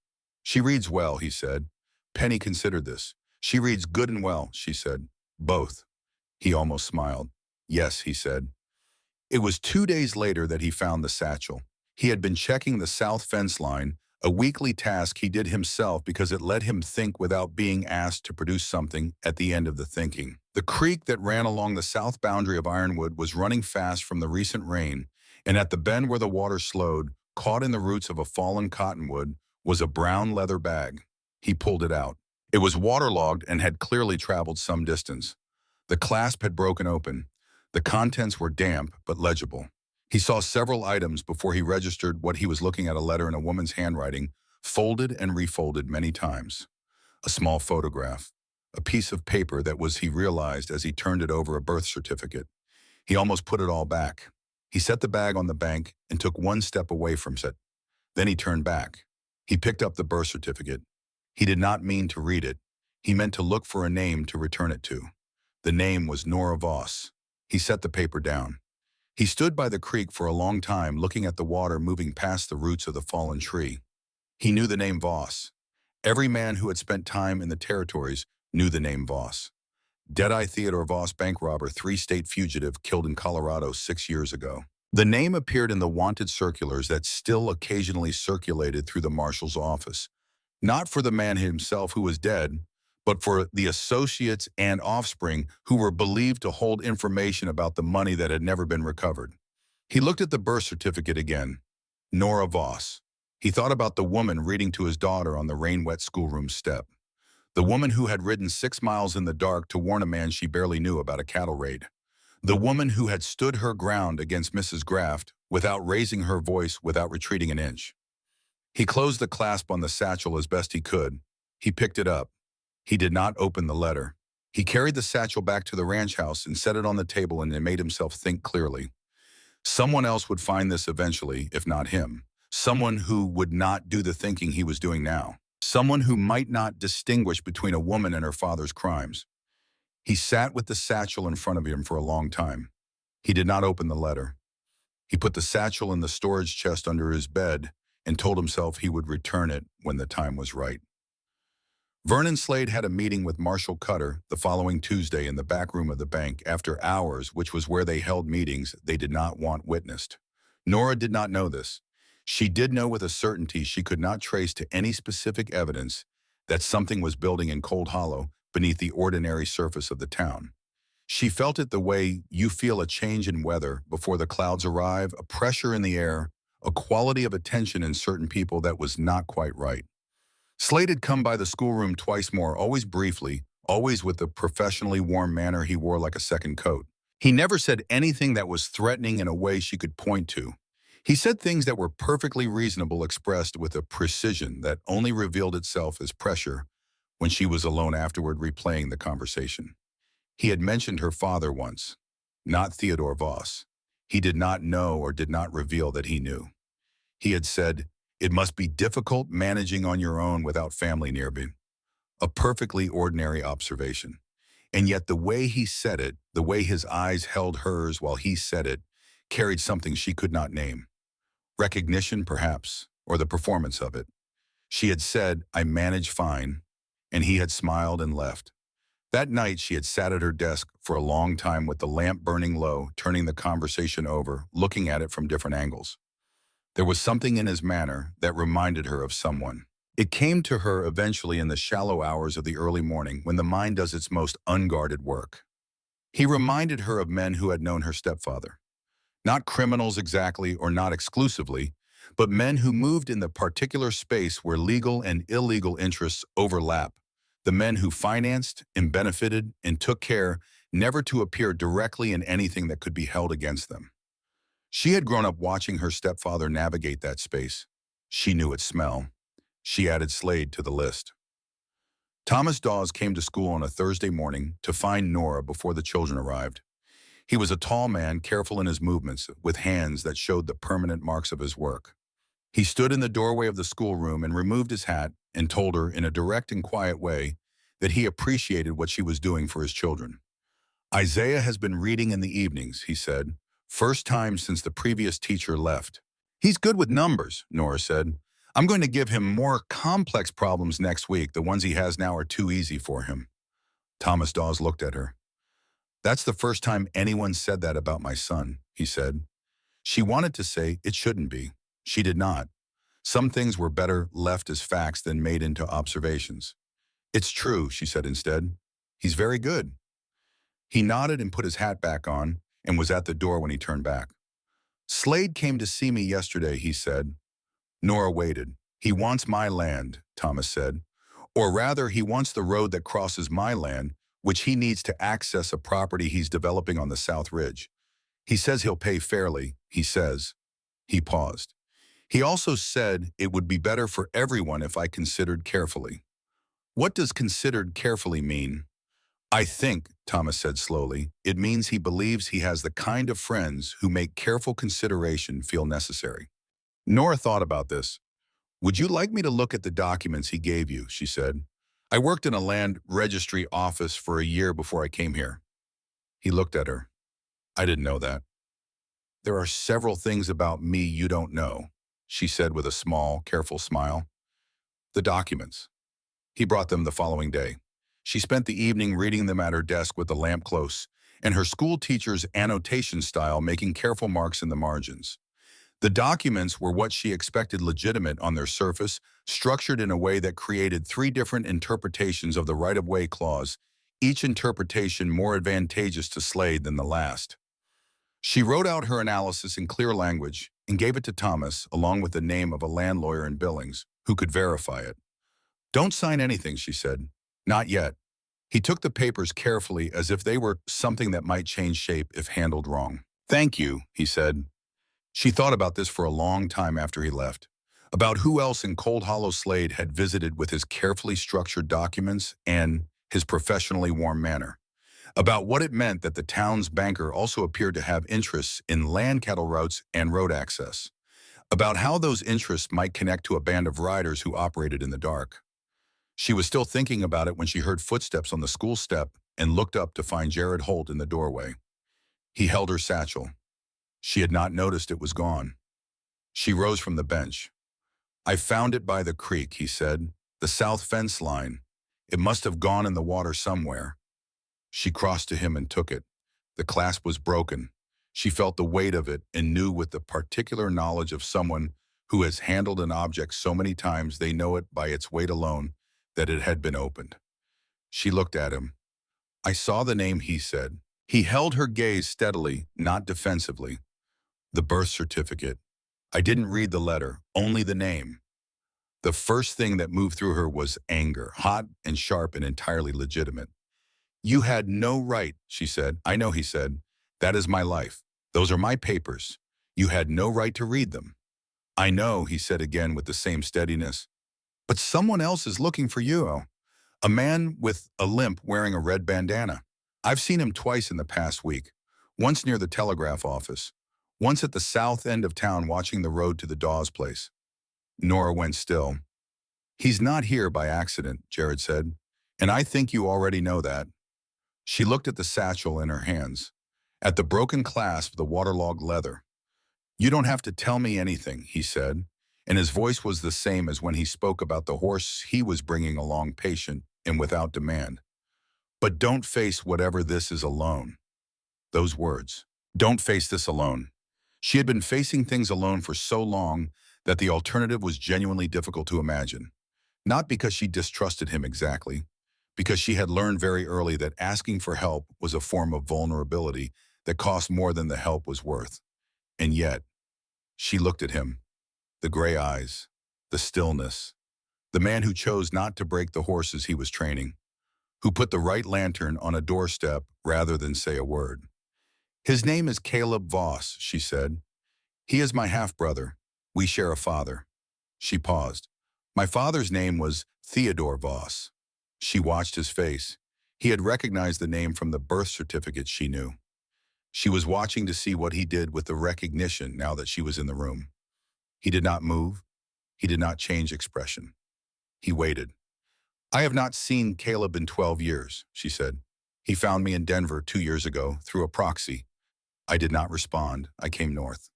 "She reads well," he said. Penny considered this. "She reads good and well," she said. "Both." He almost smiled. "Yes," he said. It was 2 days later that he found the satchel. He had been checking the south fence line, a weekly task he did himself because it let him think without being asked to produce something at the end of the thinking. The creek that ran along the south boundary of Ironwood was running fast from the recent rain, and at the bend where the water slowed, caught in the roots of a fallen cottonwood, was a brown leather bag. He pulled it out. It was waterlogged and had clearly traveled some distance. The clasp had broken open. The contents were damp but legible. He saw several items before he registered what he was looking at: a letter in a woman's handwriting, folded and refolded many times. A small photograph. A piece of paper that was, he realized as he turned it over, a birth certificate. He almost put it all back. He set the bag on the bank and took one step away from it. Then he turned back. He picked up the birth certificate. He did not mean to read it. He meant to look for a name to return it to. The name was Nora Voss. He set the paper down. He stood by the creek for a long time, looking at the water moving past the roots of the fallen tree. He knew the name Voss. Every man who had spent time in the territories knew the name Voss. Deadeye Theodore Voss, bank robber, 3-state fugitive, killed in Colorado 6 years ago. The name appeared in the wanted circulars that still occasionally circulated through the marshal's office. Not for the man himself who was dead, but for the associates and offspring who were believed to hold information about the money that had never been recovered. He looked at the birth certificate again. Nora Voss. He thought about the woman reading to his daughter on the rain-wet schoolroom step. The woman who had ridden 6 miles in the dark to warn a man she barely knew about a cattle raid. The woman who had stood her ground against Mrs. Graft without raising her voice, without retreating an inch. He closed the clasp on the satchel as best he could. He picked it up. He did not open the letter. He carried the satchel back to the ranch house and set it on the table and made himself think clearly. Someone else would find this eventually, if not him. Someone who would not do the thinking he was doing now. Someone who might not distinguish between a woman and her father's crimes. He sat with the satchel in front of him for a long time. He did not open the letter. He put the satchel in the storage chest under his bed and told himself he would return it when the time was right. Vernon Slade had a meeting with Marshal Cutter the following Tuesday in the back room of the bank after hours, which was where they held meetings they did not want witnessed. Nora did not know this. She did know with a certainty she could not trace to any specific evidence that something was building in Cold Hollow beneath the ordinary surface of the town. She felt it the way you feel a change in weather before the clouds arrive, a pressure in the air, a quality of attention in certain people that was not quite right. Slade had come by the schoolroom twice more, always briefly, always with the professionally warm manner he wore like a second coat. He never said anything that was threatening in a way she could point to. He said things that were perfectly reasonable, expressed with a precision that only revealed itself as pressure when she was alone afterward, replaying the conversation. He had mentioned her father once, not Theodore Voss. He did not know or did not reveal that he knew. He had said, "It must be difficult managing on your own without family nearby." A perfectly ordinary observation. And yet the way he said it, the way his eyes held hers while he said it, carried something she could not name. Recognition, perhaps, or the performance of it. She had said, "I manage fine," and he had smiled and left. That night she had sat at her desk for a long time with the lamp burning low, turning the conversation over, looking at it from different angles. There was something in his manner that reminded her of someone. It came to her eventually in the shallow hours of the early morning when the mind does its most unguarded work. He reminded her of men who had known her stepfather. Not criminals exactly or not exclusively, but men who moved in the particular space where legal and illegal interests overlap. The men who financed and benefited and took care never to appear directly in anything that could be held against them. She had grown up watching her stepfather navigate that space. She knew its smell. She added Slade to the list. Thomas Dawes came to school on a Thursday morning to find Nora before the children arrived. He was a tall man, careful in his movements, with hands that showed the permanent marks of his work. He stood in the doorway of the schoolroom and removed his hat and told her in a direct and quiet way that he appreciated what she was doing for his children. Isaiah has been reading in the evenings, he said. First time since the previous teacher left. He's good with numbers, Nora said. I'm going to give him more complex problems next week. The ones he has now are too easy for him. Thomas Dawes looked at her. That's the first time anyone said that about my son, he said. She wanted to say it shouldn't be. She did not. Some things were better left as facts than made into observations. It's true, she said instead. He's very good. He nodded and put his hat back on and was at the door when he turned back. Slade came to see me yesterday, he said. Nora waited. He wants my land, Thomas said. Or rather, he wants the road that crosses my land, which he needs to access a property he's developing on the South Ridge. He says he'll pay fairly, he says. He paused. He also said it would be better for everyone if I considered carefully. What does considered carefully mean? I think, Thomas said slowly, it means he believes he has the kind of friends who make careful consideration feel necessary. Nora thought about this. Would you like me to look at the documents he gave you, she said. I worked in a land registry office for a year before I came here. He looked at her. I didn't know that. There are several things about me you don't know, she said with a small, careful smile. The documents. He brought them the following day. She spent the evening reading them at her desk with the lamp close, and her school teacher's annotation style making careful marks in the margins. The documents were what she expected legitimate on their surface, structured in a way that created three different interpretations of the right-of-way clause, each interpretation more advantageous to Slade than the last. She wrote out her analysis in clear language and gave it to Thomas, along with the name of a land lawyer in Billings, who could verify it. Don't sign anything, she said. Not yet. He took the papers carefully as if they were something that might change shape if handled wrong. Thank you, he said. She thought about this for a long time after he left, about who else in Cold Hollow Slade had visited with his carefully structured documents and his professionally warm manner, about what it meant that the town's banker also appeared to have interests in land cattle routes and road access, about how those interests might connect to a band of riders who operated in the dark. She was still thinking about it when she heard footsteps on the school step and looked up to find Jared Holt in the doorway. He held her satchel. She had not noticed it was gone. She rose from the bench. I found it by the creek, he said. The south fence line. It must have gone in the water somewhere. She crossed to him and took it. The clasp was broken. She felt the weight of it and knew with the particular knowledge of someone who has handled an object so many times they know it by its weight alone that it had been opened. She looked at him. I saw the name, he said. He held her gaze steadily, not defensively. The birth certificate. I didn't read the letter, only the name. The first thing that moved through her was anger, hot and sharp and entirely legitimate. You had no right, she said. I know, he said. That is my life. Those are my papers. You had no right to read them. I know, he said again with the same steadiness. But someone else is looking for you. A man with a limp wearing a red bandana. I've seen him twice in the past week. Once near the Telegraph office. Once at the south end of town watching the road to the Dawes place. Nora went still. He's not here by accident, Jared said. And I think you already know that. She looked at the satchel in her hands. At the broken clasp of the waterlogged leather. You don't have to tell me anything, he said. And his voice was the same as when he spoke about the horse he was bringing along, patient and without demand. But don't face whatever this is alone. Those words. Don't face this alone. She had been facing things alone for so long that the alternative was genuinely difficult to imagine. Not because she distrusted him exactly, because she had learned very early that asking for help was a form of vulnerability that cost more than the help was worth. And yet, she looked at him. The gray eyes, the stillness, the man who chose not to break the horses he was training, who put the right lantern on a doorstep rather than say a word. His name is Caleb Voss, she said. He is my half-brother. We share a father. She paused. My father's name was Theodore Voss. She watched his face. He had recognized the name from the birth certificate she knew. She was watching to see what he did with the recognition now that she was in the room. He did not move. He did not change expression. He waited. I have not seen Caleb in 12 years, she said. He found me in Denver 2 years ago through a proxy. I did not respond. I came north.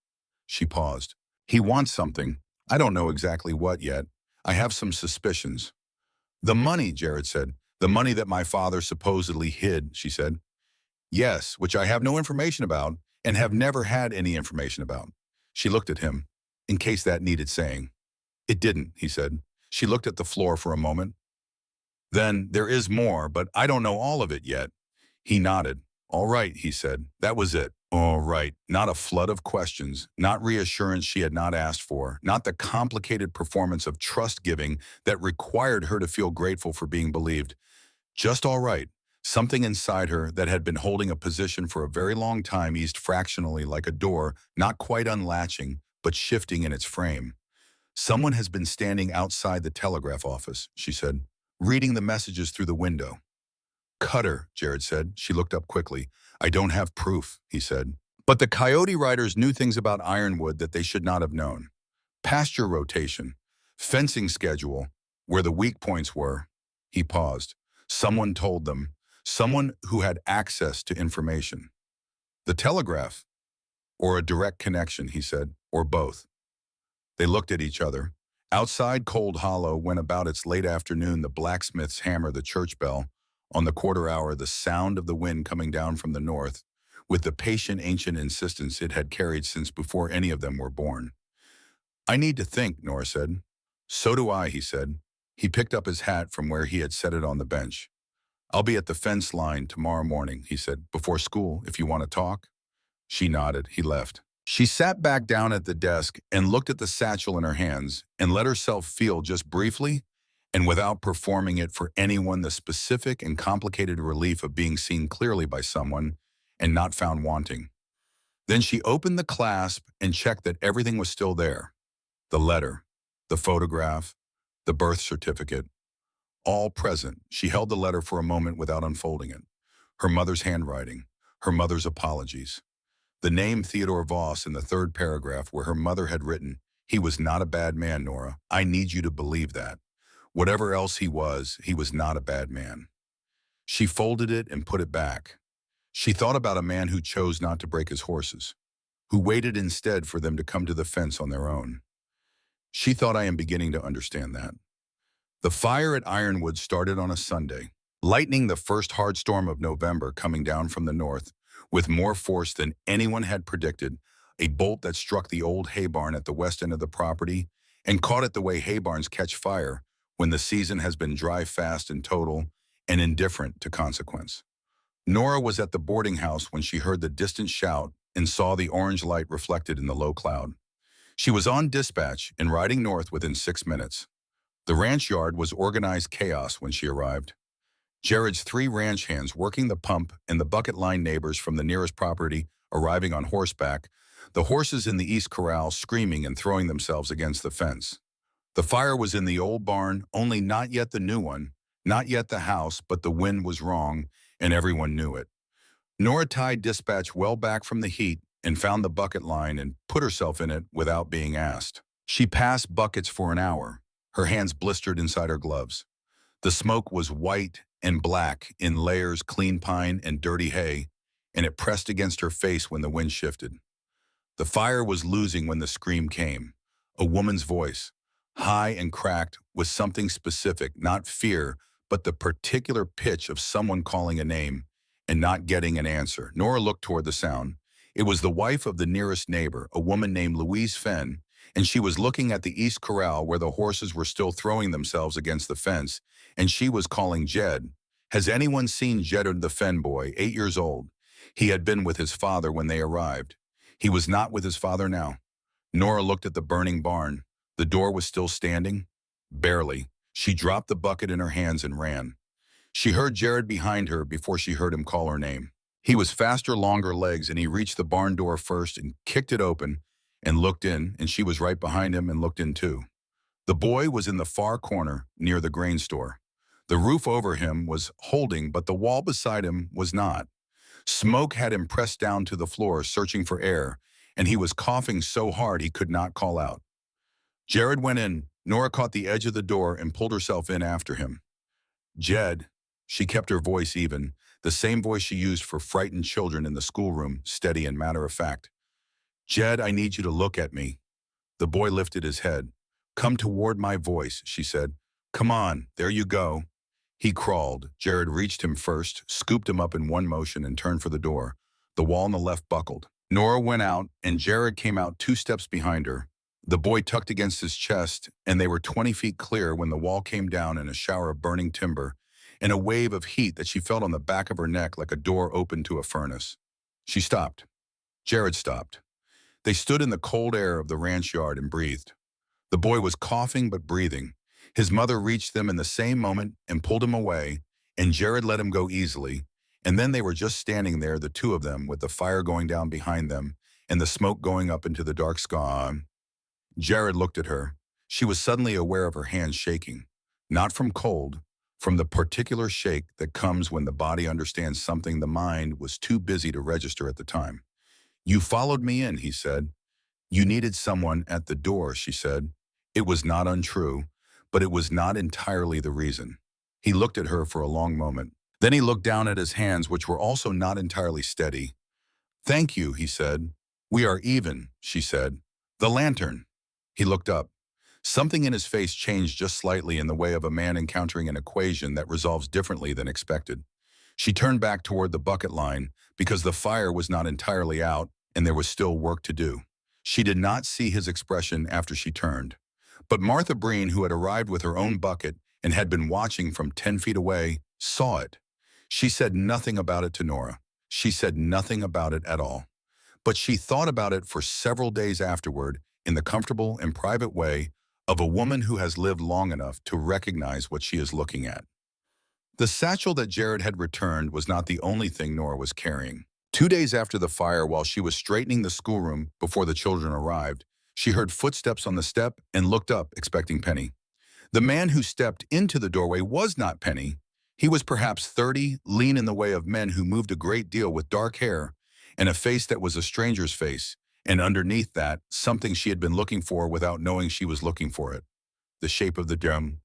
She paused. He wants something. I don't know exactly what yet. I have some suspicions. The money, Jared said. The money that my father supposedly hid, she said. Yes, which I have no information about and have never had any information about. She looked at him, in case that needed saying. It didn't, he said. She looked at the floor for a moment. Then there is more, but I don't know all of it yet. He nodded. All right, he said. That was it. All right. Not a flood of questions, not reassurance she had not asked for, not the complicated performance of trust-giving that required her to feel grateful for being believed. Just all right. Something inside her that had been holding a position for a very long time eased fractionally like a door, not quite unlatching, but shifting in its frame. Someone has been standing outside the telegraph office, she said, reading the messages through the window. Cutter, Jared said. She looked up quickly. I don't have proof, he said. But the Coyote riders knew things about Ironwood that they should not have known. Pasture rotation, fencing schedule, where the weak points were. He paused. Someone told them. Someone who had access to information. The telegraph, or a direct connection, he said, or both. They looked at each other. Outside Cold Hollow, when about its late afternoon the blacksmiths hammer the church bell, on the quarter hour the sound of the wind coming down from the north, with the patient ancient insistence it had carried since before any of them were born. I need to think, Nora said. So do I, he said. He picked up his hat from where he had set it on the bench. I'll be at the fence line tomorrow morning, he said, before school, if you want to talk. She nodded. He left. She sat back down at the desk and looked at the satchel in her hands and let herself feel just briefly, and without performing it for anyone, the specific and complicated relief of being seen clearly by someone and not found wanting. Then she opened the clasp and checked that everything was still there. The letter, the photograph, the birth certificate, all present. She held the letter for a moment without unfolding it. Her mother's handwriting, her mother's apologies. The name Theodore Voss in the third paragraph where her mother had written, he was not a bad man, Nora. I need you to believe that. Whatever else he was not a bad man. She folded it and put it back. She thought about a man who chose not to break his horses, who waited instead for them to come to the fence on their own. She thought, I am beginning to understand that. The fire at Ironwood started on a Sunday, lightning the first hard storm of November coming down from the north, with more force than anyone had predicted, a bolt that struck the old hay barn at the west end of the property and caught it the way hay barns catch fire when the season has been dry, fast, and total, and indifferent to consequence. Nora was at the boarding house when she heard the distant shout and saw the orange light reflected in the low cloud. She was on dispatch and riding north within 6 minutes. The ranch yard was organized chaos when she arrived. Jared's 3 ranch hands working the pump and the bucket line neighbors from the nearest property arriving on horseback, the horses in the east corral screaming and throwing themselves against the fence. The fire was in the old barn, only not yet the new one, not yet the house, but the wind was wrong, and everyone knew it. Nora tied dispatch well back from the heat and found the bucket line and put herself in it without being asked. She passed buckets for an hour, her hands blistered inside her gloves. The smoke was white and black in layers, clean pine and dirty hay, and it pressed against her face when the wind shifted. The fire was losing when the scream came. A woman's voice, high and cracked, with something specific, not fear, but the particular pitch of someone calling a name and not getting an answer. Nora looked toward the sound. It was the wife of the nearest neighbor, a woman named Louise Fenn, and she was looking at the east corral where the horses were still throwing themselves against the fence, and she was calling Jed. Has anyone seen Jed, the Fenn boy, 8 years old? He had been with his father when they arrived. He was not with his father now. Nora looked at the burning barn. The door was still standing. Barely. She dropped the bucket in her hands and ran. She heard Jared behind her before she heard him call her name. He was faster, longer legs, and he reached the barn door first and kicked it open, and looked in, and she was right behind him and looked in too. The boy was in the far corner near the grain store. The roof over him was holding, but the wall beside him was not. Smoke had him pressed down to the floor, searching for air, and he was coughing so hard he could not call out. Jared went in. Nora caught the edge of the door and pulled herself in after him. Jed, she kept her voice even, the same voice she used for frightened children in the schoolroom, steady and matter-of-fact. Jed, I need you to look at me. The boy lifted his head. Come toward my voice, she said. Come on, there you go. He crawled. Jared reached him first, scooped him up in one motion, and turned for the door. The wall on the left buckled. Nora went out, and Jared came out 2 steps behind her. The boy tucked against his chest, and they were 20 feet clear when the wall came down in a shower of burning timber and a wave of heat that she felt on the back of her neck like a door opened to a furnace. She stopped. Jared stopped. They stood in the cold air of the ranch yard and breathed. The boy was coughing but breathing. His mother reached them in the same moment and pulled him away, and Jared let him go easily. And then they were just standing there, the two of them, with the fire going down behind them and the smoke going up into the dark sky. Jared looked at her. She was suddenly aware of her hands shaking, not from cold, from the particular shake that comes when the body understands something the mind was too busy to register at the time. You followed me in, he said. You needed someone at the door, she said. It was not untrue, but it was not entirely the reason. He looked at her for a long moment. Then he looked down at his hands, which were also not entirely steady. Thank you, he said. We are even, she said. The lantern. He looked up. Something in his face changed just slightly in the way of a man encountering an equation that resolves differently than expected. She turned back toward the bucket line because the fire was not entirely out and there was still work to do. She did not see his expression after she turned. But Martha Breen, who had arrived with her own bucket and had been watching from 10 feet away, saw it. She said nothing about it to Nora. She said nothing about it at all. But she thought about it for several days afterward in the comfortable and private way of a woman who has lived long enough to recognize what she is looking at. The satchel that Jared had returned was not the only thing Nora was carrying. 2 days after the fire, while she was straightening the schoolroom before the children arrived, she heard footsteps on the step and looked up, expecting Penny. The man who stepped into the doorway was not Penny. He was perhaps 30, lean in the way of men who moved a great deal, with dark hair and a face that was a stranger's face, and underneath that, something she had been looking for without knowing she was looking for it. The shape of the dome,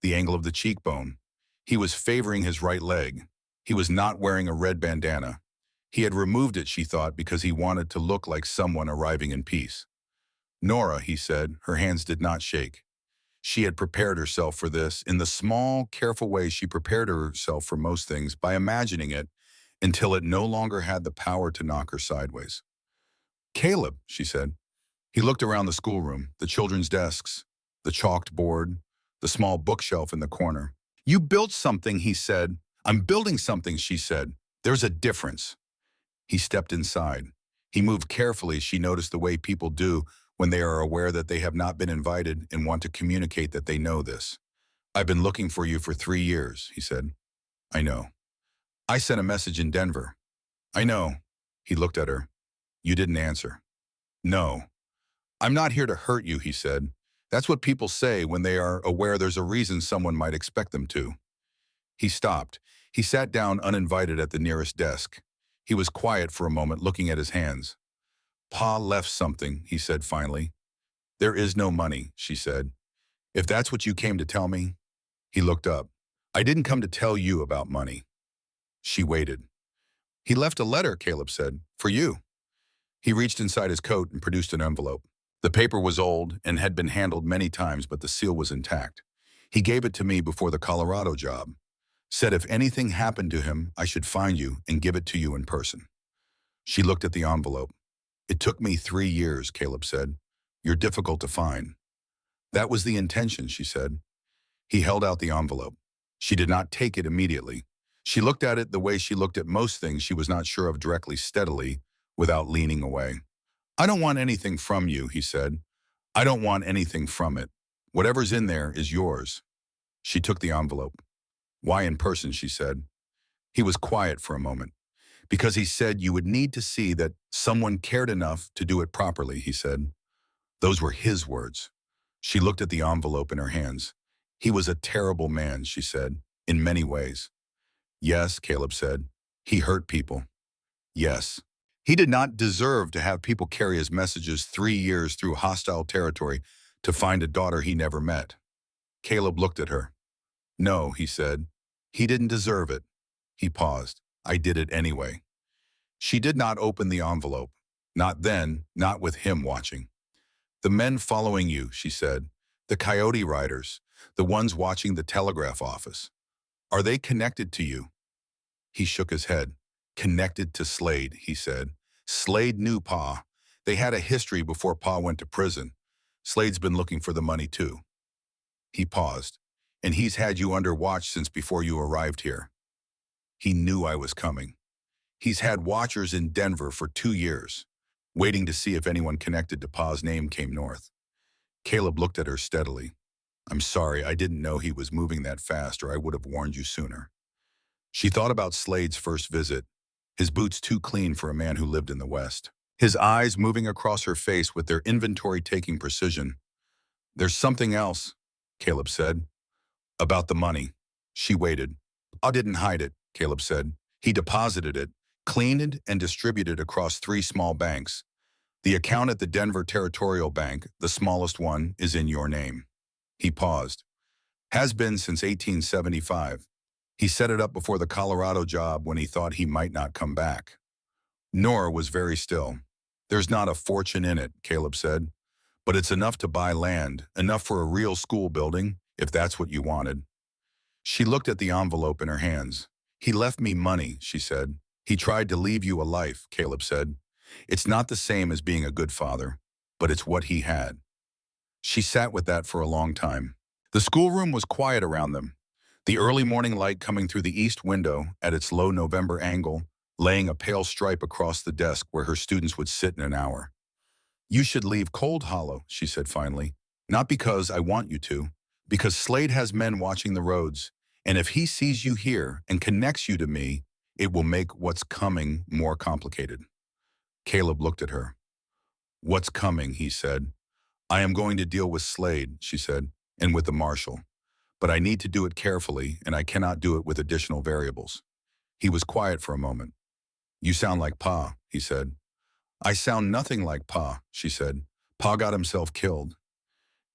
the angle of the cheekbone. He was favoring his right leg. He was not wearing a red bandana. He had removed it, she thought, because he wanted to look like someone arriving in peace. Nora, he said. Her hands did not shake. She had prepared herself for this in the small, careful way she prepared herself for most things, by imagining it until it no longer had the power to knock her sideways. Caleb, she said. He looked around the schoolroom, the children's desks, the chalked board, the small bookshelf in the corner. You built something, he said. I'm building something, she said. There's a difference. He stepped inside. He moved carefully. She noticed the way people do when they are aware that they have not been invited and want to communicate that they know this. I've been looking for you for 3 years, he said. I know. I sent a message in Denver. I know. He looked at her. You didn't answer. No. I'm not here to hurt you, he said. That's what people say when they are aware there's a reason someone might expect them to. He stopped. He sat down uninvited at the nearest desk. He was quiet for a moment, looking at his hands. Pa left something, he said finally. There is no money, she said. If that's what you came to tell me. He looked up. I didn't come to tell you about money. She waited. He left a letter, Caleb said, for you. He reached inside his coat and produced an envelope. The paper was old and had been handled many times, but the seal was intact. He gave it to me before the Colorado job. Said if anything happened to him, I should find you and give it to you in person. She looked at the envelope. It took me 3 years, Caleb said. You're difficult to find. That was the intention, she said. He held out the envelope. She did not take it immediately. She looked at it the way she looked at most things she was not sure of, directly, steadily, without leaning away. I don't want anything from you, he said. I don't want anything from it. Whatever's in there is yours. She took the envelope. Why in person, she said. He was quiet for a moment. Because he said you would need to see that someone cared enough to do it properly, he said. Those were his words. She looked at the envelope in her hands. He was a terrible man, she said, in many ways. Yes, Caleb said. He hurt people. Yes. He did not deserve to have people carry his messages 3 years through hostile territory to find a daughter he never met. Caleb looked at her. No, he said. He didn't deserve it. He paused. I did it anyway. She did not open the envelope. Not then, not with him watching. The men following you, she said. The coyote riders. The ones watching the telegraph office. Are they connected to you? He shook his head. Connected to Slade, he said. Slade knew Pa. They had a history before Pa went to prison. Slade's been looking for the money too. He paused. And he's had you under watch since before you arrived here. He knew I was coming. He's had watchers in Denver for 2 years, waiting to see if anyone connected to Pa's name came north. Caleb looked at her steadily. I'm sorry, I didn't know he was moving that fast, or I would have warned you sooner. She thought about Slade's first visit, his boots too clean for a man who lived in the West. His eyes moving across her face with their inventory-taking precision. There's something else, Caleb said. About the money. She waited. I didn't hide it, Caleb said. He deposited it, cleaned it, and distributed across 3 small banks. The account at the Denver Territorial Bank, the smallest one, is in your name. He paused. Has been since 1875. He set it up before the Colorado job when he thought he might not come back. Nora was very still. There's not a fortune in it, Caleb said. But it's enough to buy land, enough for a real school building, if that's what you wanted. She looked at the envelope in her hands. He left me money, she said. He tried to leave you a life, Caleb said. It's not the same as being a good father, but it's what he had. She sat with that for a long time. The schoolroom was quiet around them. The early morning light coming through the east window at its low November angle, laying a pale stripe across the desk where her students would sit in an hour. You should leave Cold Hollow, she said finally. Not because I want you to, because Slade has men watching the roads, and if he sees you here and connects you to me, it will make what's coming more complicated. Caleb looked at her. What's coming, he said. I am going to deal with Slade, she said, and with the marshal. But I need to do it carefully, and I cannot do it with additional variables. He was quiet for a moment. You sound like Pa, he said. I sound nothing like Pa, she said. Pa got himself killed.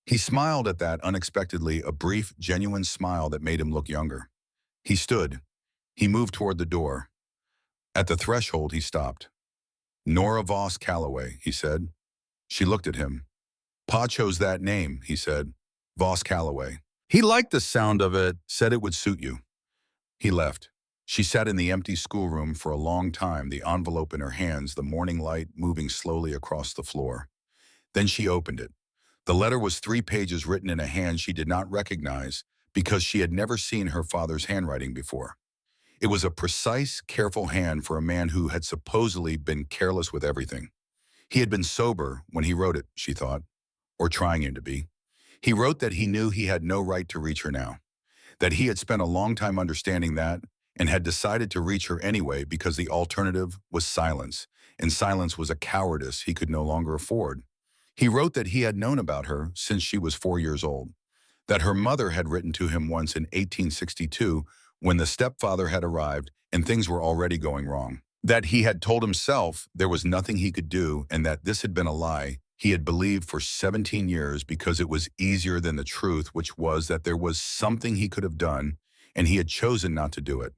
He smiled at that unexpectedly, a brief, genuine smile that made him look younger. He stood. He moved toward the door. At the threshold, he stopped. Nora Voss Calloway, he said. She looked at him. Pa chose that name, he said. Voss Calloway. He liked the sound of it, said it would suit you. He left. She sat in the empty schoolroom for a long time, the envelope in her hands, the morning light moving slowly across the floor. Then she opened it. The letter was 3 pages written in a hand she did not recognize because she had never seen her father's handwriting before. It was a precise, careful hand for a man who had supposedly been careless with everything. He had been sober when he wrote it, she thought, or trying to be. He wrote that he knew he had no right to reach her now, that he had spent a long time understanding that and had decided to reach her anyway because the alternative was silence, and silence was a cowardice he could no longer afford. He wrote that he had known about her since she was 4 years old, that her mother had written to him once in 1862 when the stepfather had arrived and things were already going wrong, that he had told himself there was nothing he could do and that this had been a lie he had believed for 17 years because it was easier than the truth, which was that there was something he could have done and he had chosen not to do it.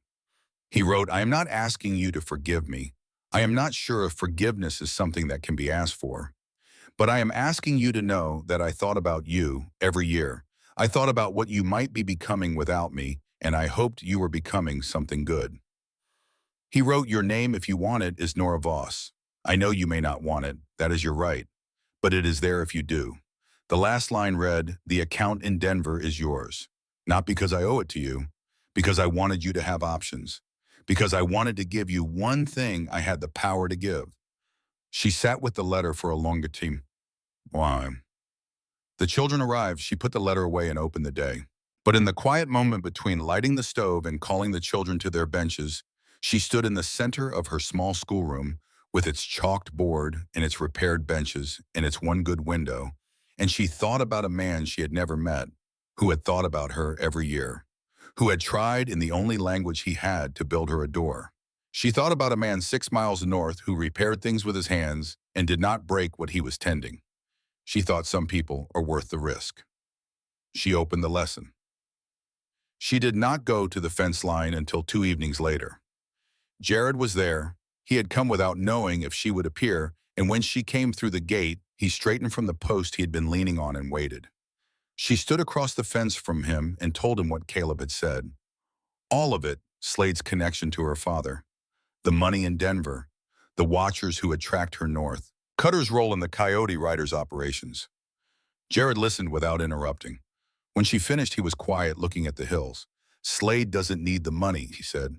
He wrote, I am not asking you to forgive me. I am not sure if forgiveness is something that can be asked for. But I am asking you to know that I thought about you every year. I thought about what you might be becoming without me, and I hoped you were becoming something good. He wrote, your name, if you want it, is Nora Voss. I know you may not want it. That is your right. But it is there if you do. The last line read, the account in Denver is yours. Not because I owe it to you, because I wanted you to have options, because I wanted to give you one thing I had the power to give. She sat with the letter for a longer time. Why? The children arrived. She put the letter away and opened the day. But in the quiet moment between lighting the stove and calling the children to their benches, she stood in the center of her small schoolroom with its chalked board and its repaired benches and its one good window, and she thought about a man she had never met, who had thought about her every year, who had tried in the only language he had to build her a door. She thought about a man 6 miles north who repaired things with his hands and did not break what he was tending. She thought some people are worth the risk. She opened the lesson. She did not go to the fence line until 2 evenings later. Jared was there. He had come without knowing if she would appear, and when she came through the gate, he straightened from the post he had been leaning on and waited. She stood across the fence from him and told him what Caleb had said. All of it, Slade's connection to her father, the money in Denver, the watchers who had tracked her north, Cutter's role in the Coyote Riders' operations. Jared listened without interrupting. When she finished, he was quiet, looking at the hills. Slade doesn't need the money, he said.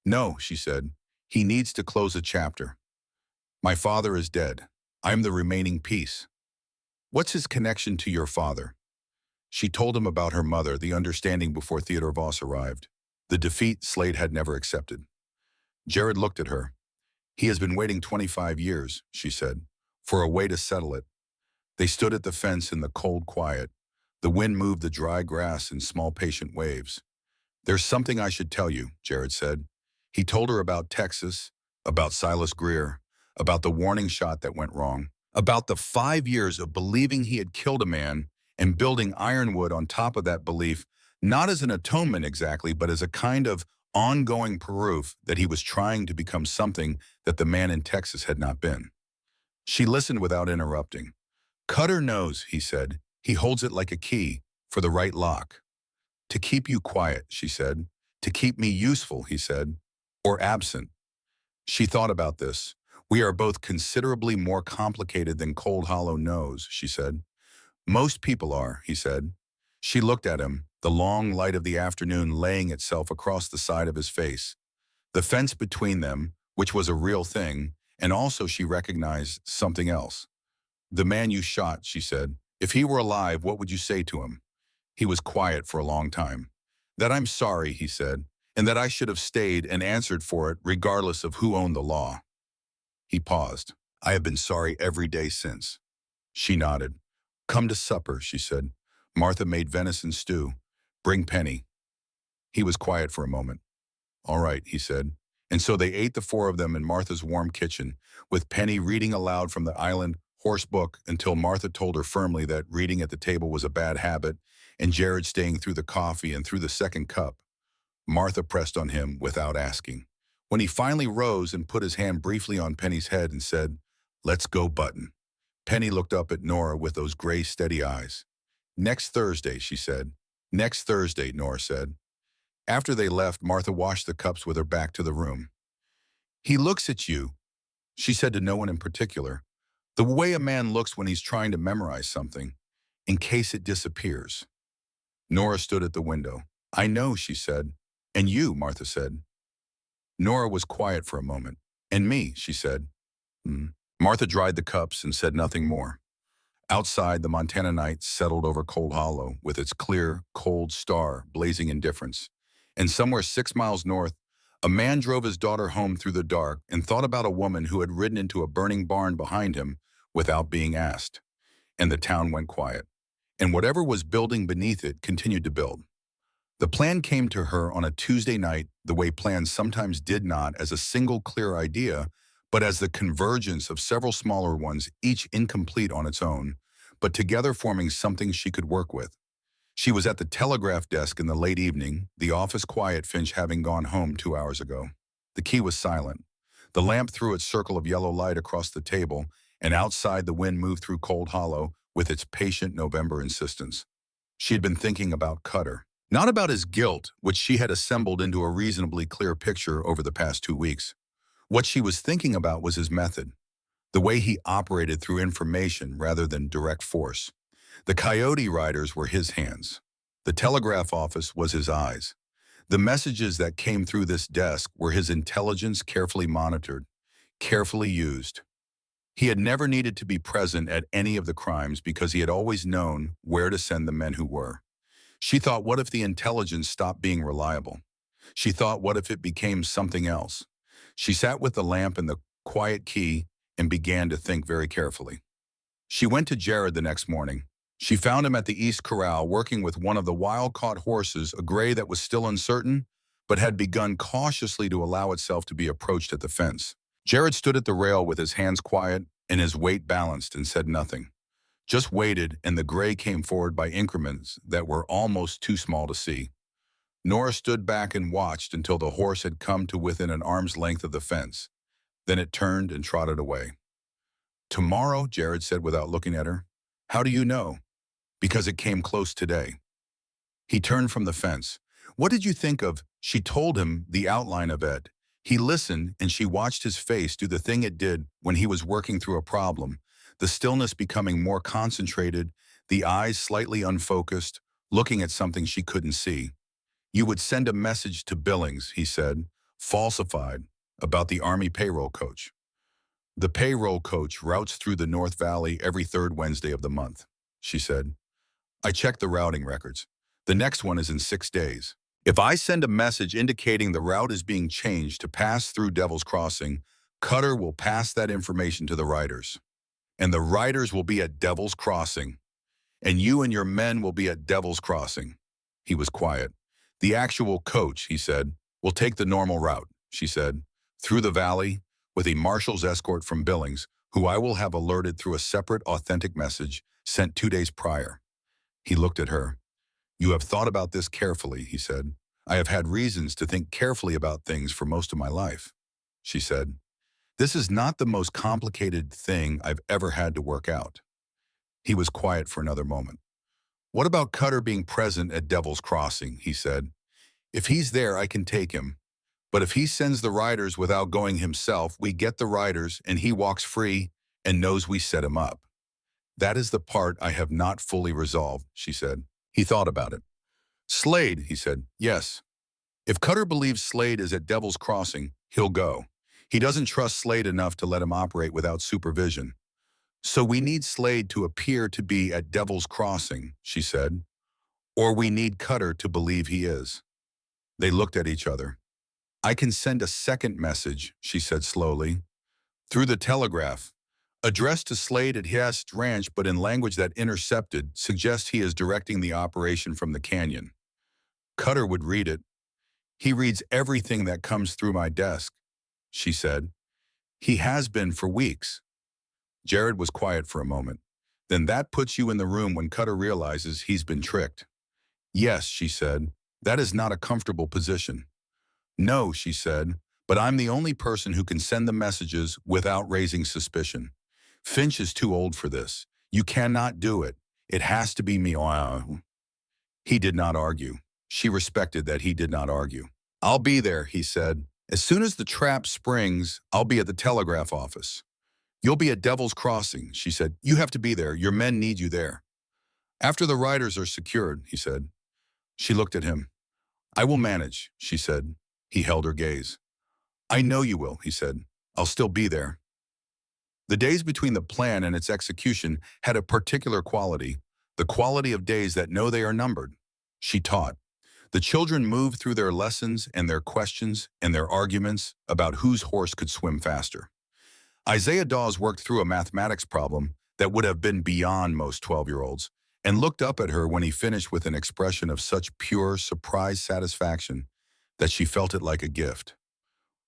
No, she said. He needs to close a chapter. My father is dead. I'm the remaining piece. What's his connection to your father? She told him about her mother, the understanding before Theodore Voss arrived. The defeat Slade had never accepted. Jared looked at her. He has been waiting 25 years, she said, for a way to settle it. They stood at the fence in the cold quiet. The wind moved the dry grass in small patient waves. There's something I should tell you, Jared said. He told her about Texas, about Silas Greer, about the warning shot that went wrong, about the 5 years of believing he had killed a man and building Ironwood on top of that belief, not as an atonement exactly, but as a kind of ongoing proof that he was trying to become something that the man in Texas had not been. She listened without interrupting. Cutter knows, he said. He holds it like a key for the right lock. To keep you quiet, she said. To keep me useful, he said. Or absent. She thought about this. We are both considerably more complicated than Cold Hollow knows, she said. Most people are, he said. She looked at him, the long light of the afternoon laying itself across the side of his face. The fence between them, which was a real thing, and also she recognized something else. The man you shot, she said. If he were alive, what would you say to him? He was quiet for a long time. That I'm sorry, he said, and that I should have stayed and answered for it regardless of who owned the law. He paused. I have been sorry every day since. She nodded. Come to supper, she said. Martha made venison stew. Bring Penny. He was quiet for a moment. All right, he said. And so they ate, the four of them, in Martha's warm kitchen, with Penny reading aloud from the Island Horse book until Martha told her firmly that reading at the table was a bad habit, and Jared staying through the coffee and through the second cup. Martha pressed on him without asking. When he finally rose and put his hand briefly on Penny's head and said, Let's go, Button. Penny looked up at Nora with those gray, steady eyes. Next Thursday, she said. Next Thursday, Nora said. After they left, Martha washed the cups with her back to the room. He looks at you, she said to no one in particular, the way a man looks when he's trying to memorize something, in case it disappears. Nora stood at the window. I know, she said. And you, Martha said. Nora was quiet for a moment. And me, she said. Martha dried the cups and said nothing more. Outside, the Montana night settled over Cold Hollow with its clear, cold star blazing indifference. And somewhere 6 miles north, a man drove his daughter home through the dark and thought about a woman who had ridden into a burning barn behind him without being asked. And the town went quiet. And whatever was building beneath it continued to build. The plan came to her on a Tuesday night the way plans sometimes did, not as a single clear idea, but as the convergence of several smaller ones, each incomplete on its own, but together forming something she could work with. She was at the telegraph desk in the late evening, the office quiet, Finch having gone home 2 hours ago. The key was silent. The lamp threw its circle of yellow light across the table, and outside the wind moved through Cold Hollow with its patient November insistence. She had been thinking about Cutter. Not about his guilt, which she had assembled into a reasonably clear picture over the past 2 weeks. What she was thinking about was his method, the way he operated through information rather than direct force. The Coyote Riders were his hands. The telegraph office was his eyes. The messages that came through this desk were his intelligence, carefully monitored, carefully used. He had never needed to be present at any of the crimes because he had always known where to send the men who were. She thought, what if the intelligence stopped being reliable? She thought, what if it became something else? She sat with the lamp in the quiet key and began to think very carefully. She went to Jared the next morning. She found him at the East Corral working with one of the wild-caught horses, a gray that was still uncertain, but had begun cautiously to allow itself to be approached at the fence. Jared stood at the rail with his hands quiet and his weight balanced and said nothing. Just waited, and the gray came forward by increments that were almost too small to see. Nora stood back and watched until the horse had come to within an arm's length of the fence. Then it turned and trotted away. "Tomorrow," Jared said without looking at her. "How do you know?" "Because it came close today." He turned from the fence. "What did you think of?" She told him the outline of it. He listened, and she watched his face do the thing it did when he was working through a problem, the stillness becoming more concentrated, the eyes slightly unfocused, looking at something she couldn't see. "You would send a message to Billings," he said, "falsified, about the Army payroll coach. The payroll coach routes through the North Valley every third Wednesday of the month," she said. "I checked the routing records. The next one is in 6 days. If I send a message indicating the route is being changed to pass through Devil's Crossing, Cutter will pass that information to the riders. And the riders will be at Devil's Crossing. And you and your men will be at Devil's Crossing." He was quiet. "The actual coach," he said, "will take the normal route," she said, "through the valley, with a marshal's escort from Billings, who I will have alerted through a separate authentic message sent 2 days prior." He looked at her. "You have thought about this carefully," he said. "I have had reasons to think carefully about things for most of my life," she said. "This is not the most complicated thing I've ever had to work out." He was quiet for another moment. "What about Cutter being present at Devil's Crossing?" he said. "If he's there, I can take him. But if he sends the riders without going himself, we get the riders and he walks free and knows we set him up. That is the part I have not fully resolved," she said. He thought about it. "Slade," he said. "Yes. If Cutter believes Slade is at Devil's Crossing, he'll go. He doesn't trust Slade enough to let him operate without supervision. So we need Slade to appear to be at Devil's Crossing," she said. "Or we need Cutter to believe he is." They looked at each other. "I can send a second message," she said slowly, "through the Telegraph, addressed to Slade at Hest Ranch, but in language that intercepted suggests he is directing the operation from the canyon. Cutter would read it. He reads everything that comes through my desk," she said. "He has been for weeks." Jared was quiet for a moment. "Then that puts you in the room when Cutter realizes he's been tricked." "Yes," she said. "That is not a comfortable position." "No," she said, "but I'm the only person who can send the messages without raising suspicion. Finch is too old for this. You cannot do it. It has to be me." He did not argue. She respected that he did not argue. "I'll be there," he said. "As soon as the trap springs, I'll be at the telegraph office." "You'll be at Devil's Crossing," she said. "You have to be there. Your men need you there." "After the riders are secured," he said. She looked at him. "I will manage," she said. He held her gaze. "I know you will," he said. "I'll still be there." The days between the plan and its execution had a particular quality, the quality of days that know they are numbered. She taught. The children moved through their lessons and their questions and their arguments about whose horse could swim faster. Isaiah Dawes worked through a mathematics problem that would have been beyond most 12-year-olds and looked up at her when he finished with an expression of such pure, surprised satisfaction that she felt it like a gift.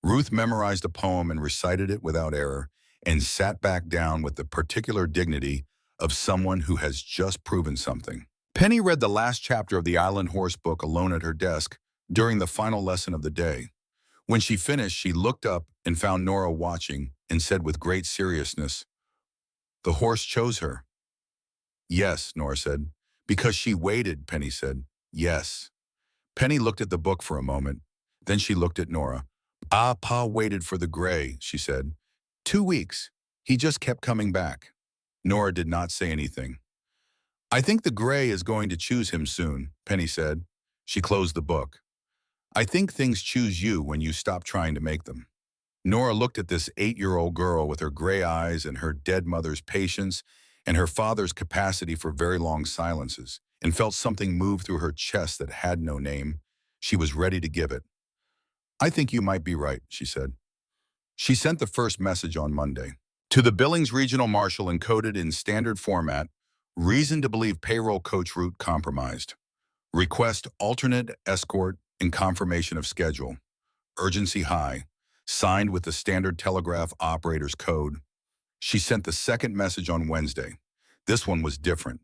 Ruth memorized a poem and recited it without error and sat back down with the particular dignity of someone who has just proven something. Penny read the last chapter of the Island Horse book alone at her desk during the final lesson of the day. When she finished, she looked up and found Nora watching and said with great seriousness, "The horse chose her." "Yes," Nora said. "Because she waited," Penny said. "Yes." Penny looked at the book for a moment. Then she looked at Nora. Pa waited for the gray," she said. 2 weeks. He just kept coming back." Nora did not say anything. "I think the gray is going to choose him soon," Penny said. She closed the book. "I think things choose you when you stop trying to make them." Nora looked at this 8-year-old girl with her gray eyes and her dead mother's patience and her father's capacity for very long silences, and felt something move through her chest that had no name. She was ready to give it. "I think you might be right," she said. She sent the first message on Monday. To the Billings Regional Marshal encoded in standard format, reason to believe payroll coach route compromised. Request alternate escort and confirmation of schedule. Urgency high. Signed with the standard Telegraph operator's code. She sent the second message on Wednesday. This one was different.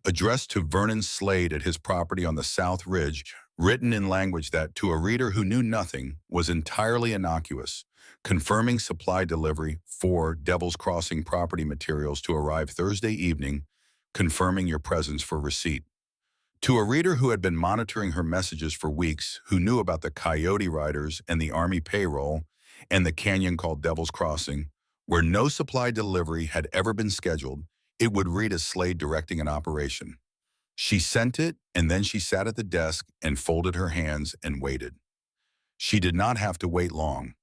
Addressed to Vernon Slade at his property on the South Ridge, written in language that, to a reader who knew nothing, was entirely innocuous, confirming supply delivery for Devil's Crossing property materials to arrive Thursday evening, confirming your presence for receipt. To a reader who had been monitoring her messages for weeks, who knew about the Coyote Riders and the Army payroll and the canyon called Devil's Crossing, where no supply delivery had ever been scheduled, it would read as Slade directing an operation. She sent it, and then she sat at the desk and folded her hands and waited. She did not have to wait long.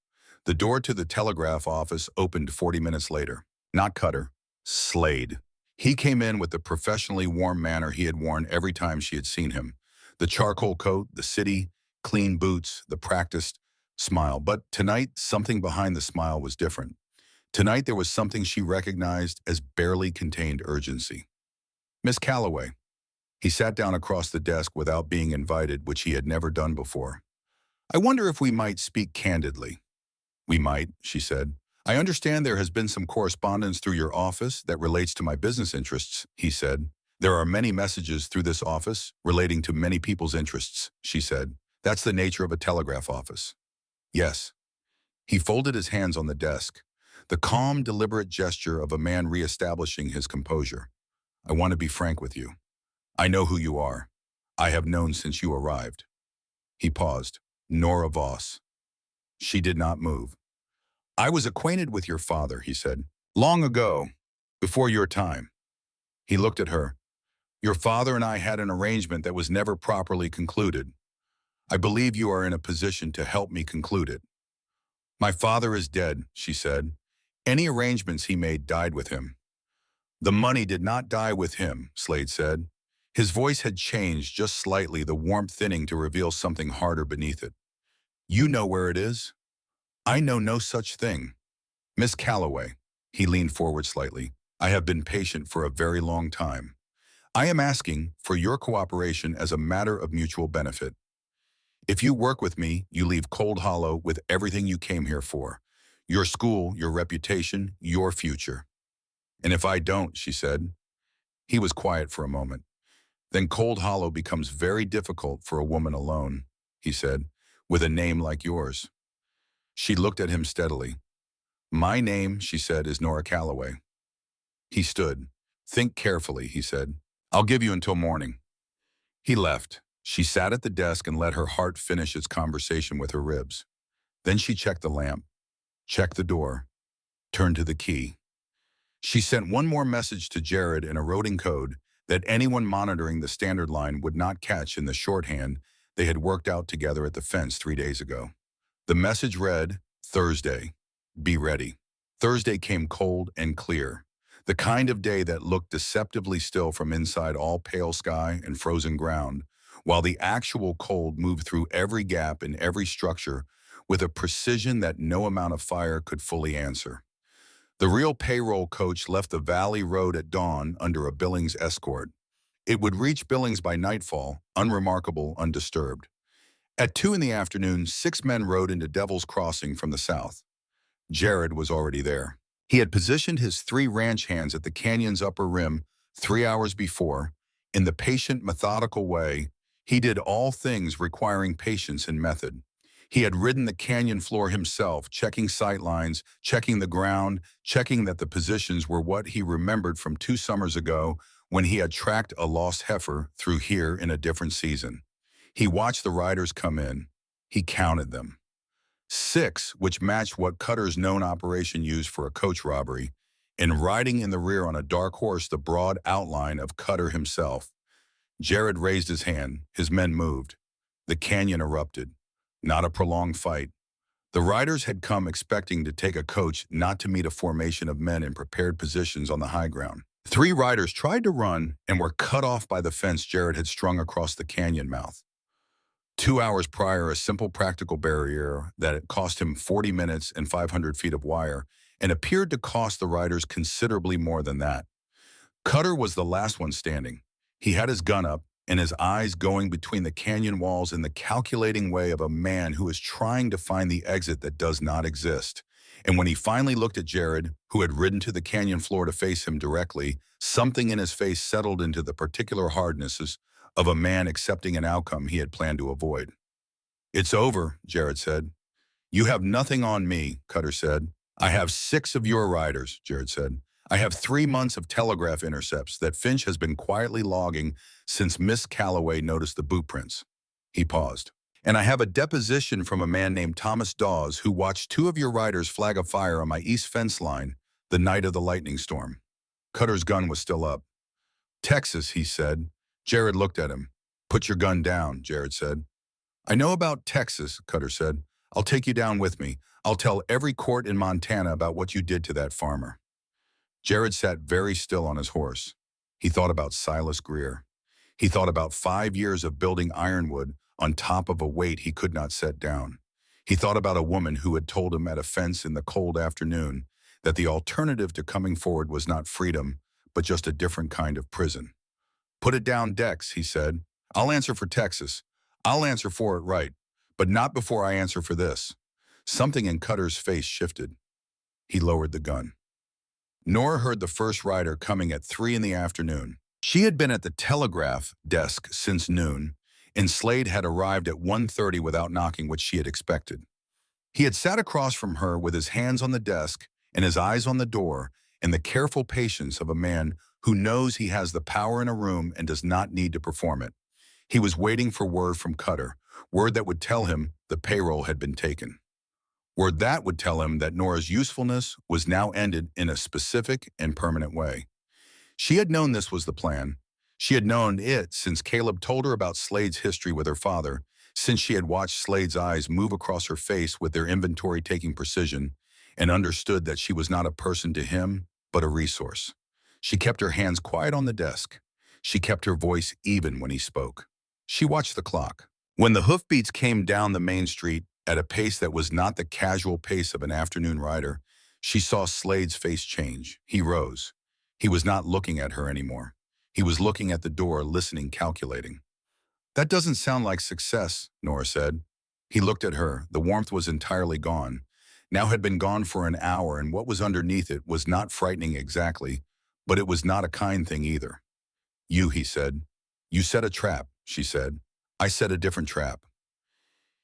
The door to the Telegraph office opened 40 minutes later. Not Cutter, Slade. He came in with the professionally warm manner he had worn every time she had seen him. The charcoal coat, the city, clean boots, the practiced smile. But tonight, something behind the smile was different. Tonight, there was something she recognized as barely contained urgency. Miss Calloway. He sat down across the desk without being invited, which he had never done before. I wonder if we might speak candidly. We might, she said. I understand there has been some correspondence through your office that relates to my business interests, he said. There are many messages through this office relating to many people's interests, she said. That's the nature of a telegraph office. Yes. He folded his hands on the desk, the calm, deliberate gesture of a man reestablishing his composure. I want to be frank with you. I know who you are. I have known since you arrived. He paused. Nora Voss. She did not move. I was acquainted with your father, he said. Long ago, before your time. He looked at her. Your father and I had an arrangement that was never properly concluded. I believe you are in a position to help me conclude it. My father is dead, she said. Any arrangements he made died with him. The money did not die with him, Slade said. His voice had changed just slightly, the warmth thinning to reveal something harder beneath it. You know where it is? I know no such thing. Miss Calloway, he leaned forward slightly, I have been patient for a very long time. I am asking for your cooperation as a matter of mutual benefit. If you work with me, you leave Cold Hollow with everything you came here for. Your school, your reputation, your future. And if I don't, she said. He was quiet for a moment. Then Cold Hollow becomes very difficult for a woman alone, he said, with a name like yours. She looked at him steadily. My name, she said, is Nora Calloway. He stood. Think carefully, he said. I'll give you until morning. He left. She sat at the desk and let her heart finish its conversation with her ribs. Then she checked the lamp, checked the door, turned to the key. She sent one more message to Jared in a routing code that anyone monitoring the standard line would not catch in the shorthand they had worked out together at the fence 3 days ago. The message read, Thursday, be ready. Thursday came cold and clear, the kind of day that looked deceptively still from inside all pale sky and frozen ground, while the actual cold moved through every gap in every structure with a precision that no amount of fire could fully answer. The real payroll coach left the Valley Road at dawn under a Billings escort. It would reach Billings by nightfall, unremarkable, undisturbed. At 2 in the afternoon, 6 men rode into Devil's Crossing from the south. Jared was already there. He had positioned his 3 ranch hands at the canyon's upper rim 3 hours before. In the patient, methodical way, he did all things requiring patience and method. He had ridden the canyon floor himself, checking sight lines, checking the ground, checking that the positions were what he remembered from 2 summers ago when he had tracked a lost heifer through here in a different season. He watched the riders come in. He counted them. 6, which matched what Cutter's known operation used for a coach robbery, and riding in the rear on a dark horse the broad outline of Cutter himself. Jared raised his hand. His men moved. The canyon erupted. Not a prolonged fight. The riders had come expecting to take a coach, not to meet a formation of men in prepared positions on the high ground. 3 riders tried to run and were cut off by the fence Jared had strung across the canyon mouth. 2 hours prior, a simple practical barrier that it cost him 40 minutes and 500 feet of wire, and appeared to cost the riders considerably more than that. Cutter was the last one standing. He had his gun up and his eyes going between the canyon walls in the calculating way of a man who is trying to find the exit that does not exist. And when he finally looked at Jared, who had ridden to the canyon floor to face him directly, something in his face settled into the particular hardnesses of a man accepting an outcome he had planned to avoid. "It's over," Jared said. "You have nothing on me," Cutter said. "I have 6 of your riders," Jared said. "I have 3 months of Telegraph intercepts that Finch has been quietly logging since Miss Calloway noticed the boot prints." He paused. "And I have a deposition from a man named Thomas Dawes who watched 2 of your riders flag a fire on my east fence line the night of the lightning storm." Cutter's gun was still up. "Texas," he said. Jared looked at him. "Put your gun down," Jared said. "I know about Texas," Cutter said. "I'll take you down with me. I'll tell every court in Montana about what you did to that farmer." Jared sat very still on his horse. He thought about Silas Greer. He thought about 5 years of building ironwood on top of a weight he could not set down. He thought about a woman who had told him at a fence in the cold afternoon that the alternative to coming forward was not freedom, but just a different kind of prison. "Put it down, Dex," he said. "I'll answer for Texas. I'll answer for it right, but not before I answer for this." Something in Cutter's face shifted. He lowered the gun. Nora heard the first rider coming at 3 in the afternoon. She had been at the Telegraph desk since noon, and Slade had arrived at 1:30 without knocking, which she had expected. He had sat across from her with his hands on the desk and his eyes on the door, and the careful patience of a man who knows he has the power in a room and does not need to perform it. He was waiting for word from Cutter, word that would tell him the payroll had been taken. Word that would tell him that Nora's usefulness was now ended in a specific and permanent way. She had known this was the plan. She had known it since Caleb told her about Slade's history with her father, since she had watched Slade's eyes move across her face with their inventory taking precision, and understood that she was not a person to him, but a resource. She kept her hands quiet on the desk. She kept her voice even when he spoke. She watched the clock. When the hoofbeats came down the main street at a pace that was not the casual pace of an afternoon rider, she saw Slade's face change. He rose. He was not looking at her anymore. He was looking at the door, listening, calculating. "That doesn't sound like success," Nora said. He looked at her. The warmth was entirely gone. Now had been gone for an hour, and what was underneath it was not frightening exactly, but it was not a kind thing either. "You," he said. "You set a trap," she said. "I set a different trap."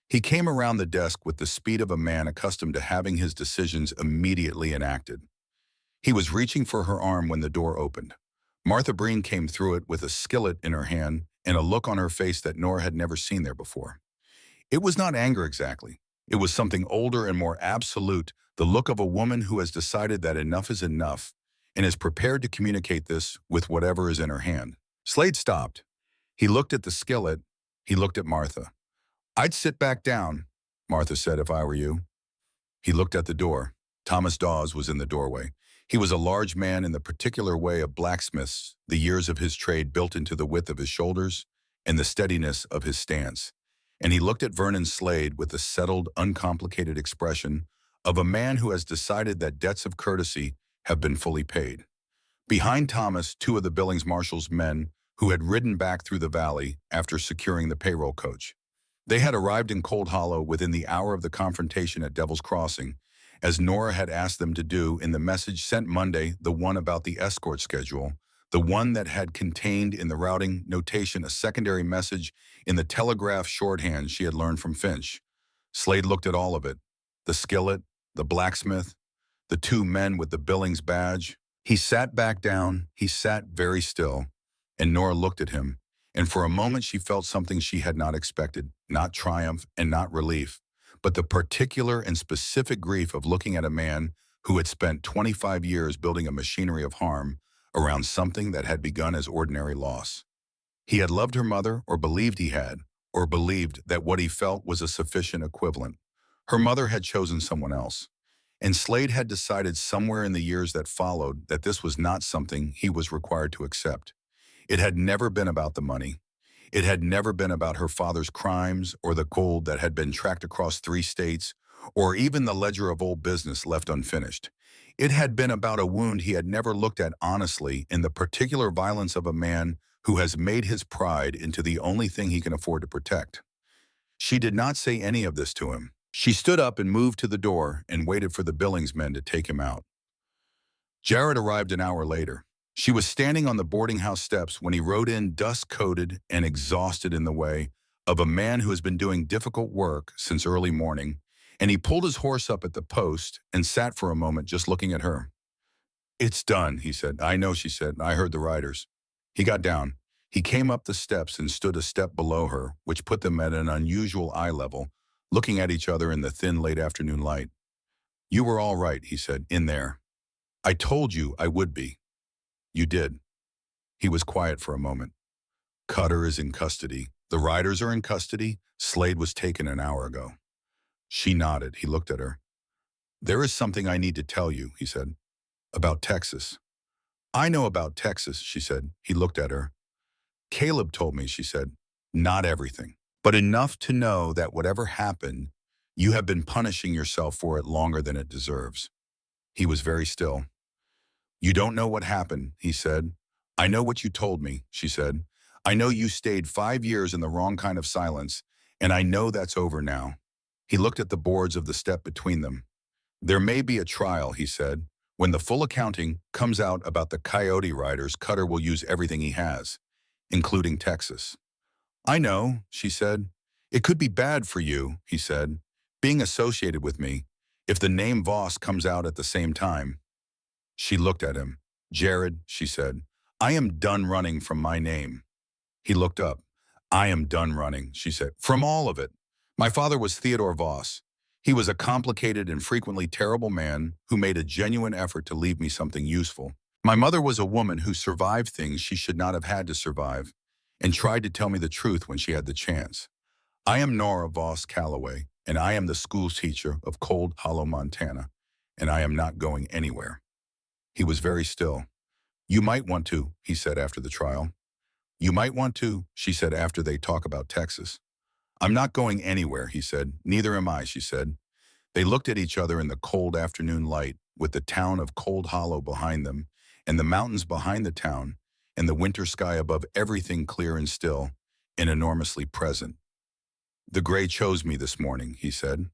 He came around the desk with the speed of a man accustomed to having his decisions immediately enacted. He was reaching for her arm when the door opened. Martha Breen came through it with a skillet in her hand and a look on her face that Nora had never seen there before. It was not anger exactly. It was something older and more absolute, the look of a woman who has decided that enough is enough and is prepared to communicate this with whatever is in her hand. Slade stopped. He looked at the skillet. He looked at Martha. "I'd sit back down," Martha said, "if I were you." He looked at the door. Thomas Dawes was in the doorway. He was a large man in the particular way of blacksmiths, the years of his trade built into the width of his shoulders and the steadiness of his stance. And he looked at Vernon Slade with the settled, uncomplicated expression of a man who has decided that debts of courtesy have been fully paid. Behind Thomas, 2 of the Billings Marshal's men who had ridden back through the valley after securing the payroll coach. They had arrived in Cold Hollow within the hour of the confrontation at Devil's Crossing, as Nora had asked them to do in the message sent Monday, the one about the escort schedule, the one that had contained in the routing notation a secondary message in the Telegraph shorthand she had learned from Finch. Slade looked at all of it, the skillet, the blacksmith, the 2 men with the Billings badge. He sat back down, he sat very still, and Nora looked at him, and for a moment she felt something she had not expected, not triumph and not relief, but the particular and specific grief of looking at a man who had spent 25 years building a machinery of harm around something that had begun as ordinary loss. He had loved her mother, or believed he had, or believed that what he felt was a sufficient equivalent. Her mother had chosen someone else, and Slade had decided somewhere in the years that followed that this was not something he was required to accept. It had never been about the money. It had never been about her father's crimes or the gold that had been tracked across 3 states or even the ledger of old business left unfinished. It had been about a wound he had never looked at honestly in the particular violence of a man who has made his pride into the only thing he can afford to protect. She did not say any of this to him. She stood up and moved to the door and waited for the Billings men to take him out. Jared arrived an hour later. She was standing on the boarding house steps when he rode in dust-coated and exhausted in the way of a man who has been doing difficult work since early morning, and he pulled his horse up at the post and sat for a moment just looking at her. "It's done," he said. "I know," she said. "I heard the riders." He got down. He came up the steps and stood a step below her, which put them at an unusual eye level, looking at each other in the thin late afternoon light. "You were all right," he said, "in there. I told you I would be. You did." He was quiet for a moment. "Cutter is in custody. The riders are in custody. Slade was taken an hour ago." She nodded. He looked at her. "There is something I need to tell you," he said. "About Texas." "I know about Texas," she said. He looked at her. "Caleb told me," she said. "Not everything, but enough to know that whatever happened, you have been punishing yourself for it longer than it deserves." He was very still. "You don't know what happened," he said. "I know what you told me," she said. "I know you stayed 5 years in the wrong kind of silence, and I know that's over now." He looked at the boards of the step between them. "There may be a trial," he said. "When the full accounting comes out about the Coyote Riders, Cutter will use everything he has, including Texas." "I know," she said. "It could be bad for you," he said, "being associated with me, if the name Voss comes out at the same time." She looked at him. "Jared," she said, "I am done running from my name." He looked up. "I am done running," she said, "from all of it. My father was Theodore Voss. He was a complicated and frequently terrible man who made a genuine effort to leave me something useful. My mother was a woman who survived things she should not have had to survive and tried to tell me the truth when she had the chance. I am Nora Voss Calloway, and I am the school teacher of Cold Hollow, Montana, and I am not going anywhere." He was very still. "You might want to," he said after the trial. "You might want to," she said after they talk about Texas. "I'm not going anywhere," he said. "Neither am I," she said. They looked at each other in the cold afternoon light, with the town of Cold Hollow behind them, and the mountains behind the town, and the winter sky above everything clear and still, and enormously present. "The gray chose me this morning," he said.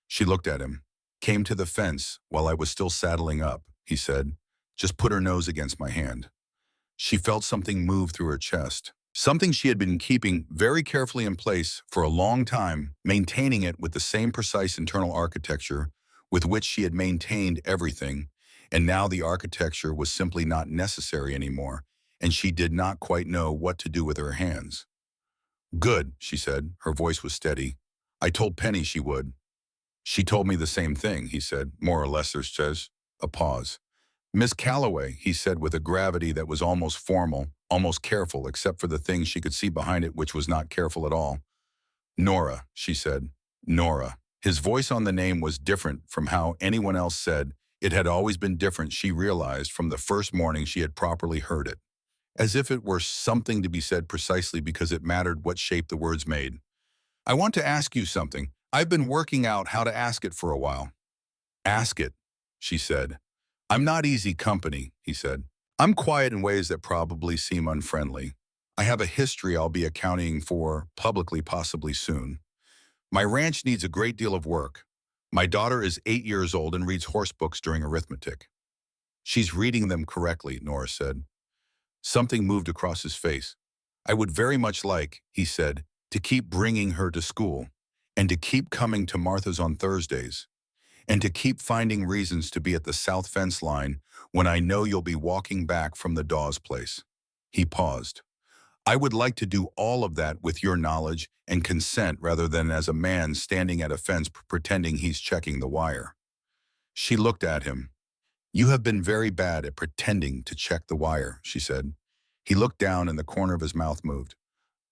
She looked at him. "Came to the fence while I was still saddling up," he said. "Just put her nose against my hand." She felt something move through her chest. Something she had been keeping very carefully in place for a long time, maintaining it with the same precise internal architecture with which she had maintained everything, and now the architecture was simply not necessary anymore, and she did not quite know what to do with her hands. "Good," she said. Her voice was steady. "I told Penny she would." "She told me the same thing," he said. "More or less," there says. A pause. "Miss Calloway," he said with a gravity that was almost formal, almost careful, except for the thing she could see behind it, which was not careful at all. "Nora," she said. "Nora." His voice on the name was different from how anyone else said. It had always been different, she realized, from the first morning she had properly heard it. As if it were something to be said precisely because it mattered what shape the words made. "I want to ask you something. I've been working out how to ask it for a while." "Ask it," she said. "I'm not easy company," he said. "I'm quiet in ways that probably seem unfriendly. I have a history I'll be accounting for publicly possibly soon. My ranch needs a great deal of work. My daughter is 8 years old and reads horse books during arithmetic." "She's reading them correctly," Nora said. Something moved across his face. "I would very much like," he said, "to keep bringing her to school, and to keep coming to Martha's on Thursdays, and to keep finding reasons to be at the south fence line when I know you'll be walking back from the Dawes place." He paused. "I would like to do all of that with your knowledge and consent rather than as a man standing at a fence pretending he's checking the wire." She looked at him. "You have been very bad at pretending to check the wire," she said. He looked down and the corner of his mouth moved.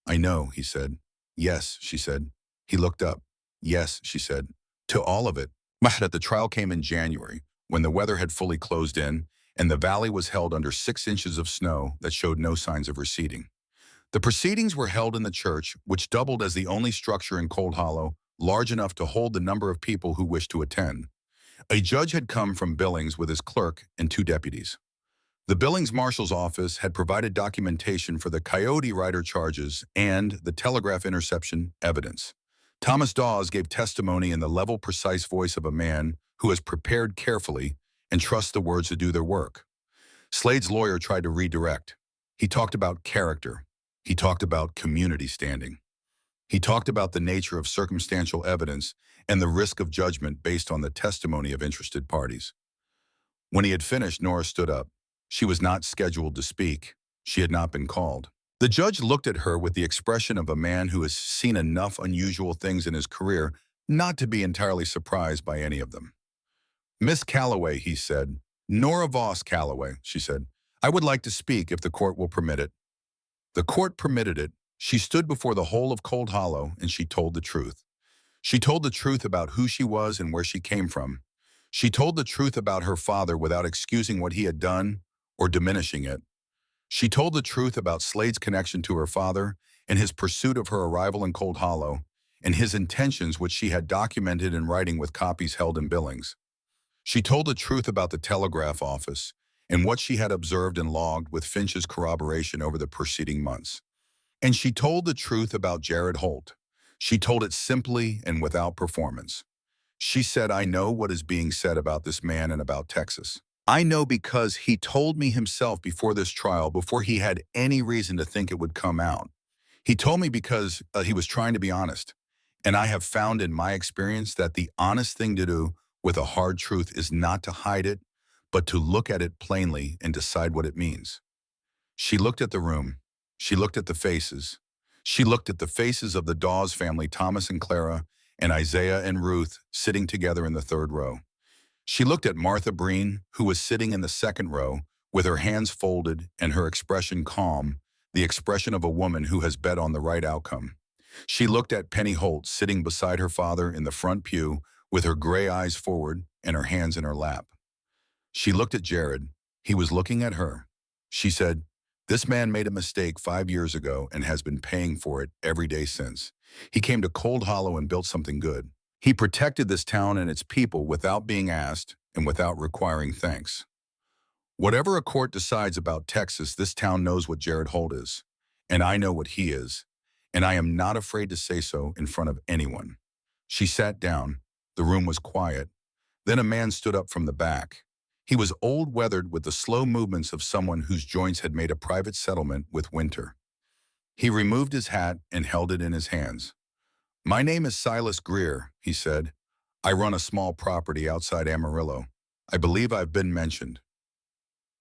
"I know," he said. "Yes," she said. He looked up. "Yes," she said. "To all of it." The trial came in January, when the weather had fully closed in, and the valley was held under 6 inches of snow that showed no signs of receding. The proceedings were held in the church, which doubled as the only structure in Cold Hollow large enough to hold the number of people who wished to attend. A judge had come from Billings with his clerk and two deputies. The Billings Marshal's office had provided documentation for the Coyote Rider charges and the Telegraph interception evidence. Thomas Dawes gave testimony in the level, precise voice of a man who has prepared carefully and trusts the words to do their work. Slade's lawyer tried to redirect. He talked about character. He talked about community standing. He talked about the nature of circumstantial evidence and the risk of judgment based on the testimony of interested parties. When he had finished, Nora stood up. She was not scheduled to speak. She had not been called. The judge looked at her with the expression of a man who has seen enough unusual things in his career not to be entirely surprised by any of them. "Miss Calloway," he said. "Nora Voss Calloway," she said. "I would like to speak if the court will permit it." The court permitted it. She stood before the whole of Cold Hollow and she told the truth. She told the truth about who she was and where she came from. She told the truth about her father without excusing what he had done or diminishing it. She told the truth about Slade's connection to her father and his pursuit of her arrival in Cold Hollow and his intentions, which she had documented in writing with copies held in Billings. She told the truth about the Telegraph office and what she had observed and logged with Finch's corroboration over the preceding months. And she told the truth about Jared Holt. She told it simply and without performance. She said, "I know what is being said about this man and about Texas. I know because he told me himself before this trial, before he had any reason to think it would come out. He told me because he was trying to be honest. And I have found in my experience that the honest thing to do with a hard truth is not to hide it, but to look at it plainly and decide what it means." She looked at the room. She looked at the faces. She looked at the faces of the Dawes family, Thomas and Clara, and Isaiah and Ruth, sitting together in the third row. She looked at Martha Breen, who was sitting in the second row, with her hands folded and her expression calm, the expression of a woman who has bet on the right outcome. She looked at Penny Holt, sitting beside her father in the front pew, with her gray eyes forward and her hands in her lap. She looked at Jared. He was looking at her. She said, "This man made a mistake 5 years ago and has been paying for it every day since. He came to Cold Hollow and built something good. He protected this town and its people without being asked and without requiring thanks. Whatever a court decides about Texas, this town knows what Jared Holt is, and I know what he is, and I am not afraid to say so in front of anyone." She sat down. The room was quiet. Then a man stood up from the back. He was old, weathered, with the slow movements of someone whose joints had made a private settlement with winter. He removed his hat and held it in his hands. "My name is Silas Greer," he said. "I run a small property outside Amarillo. I believe I've been mentioned."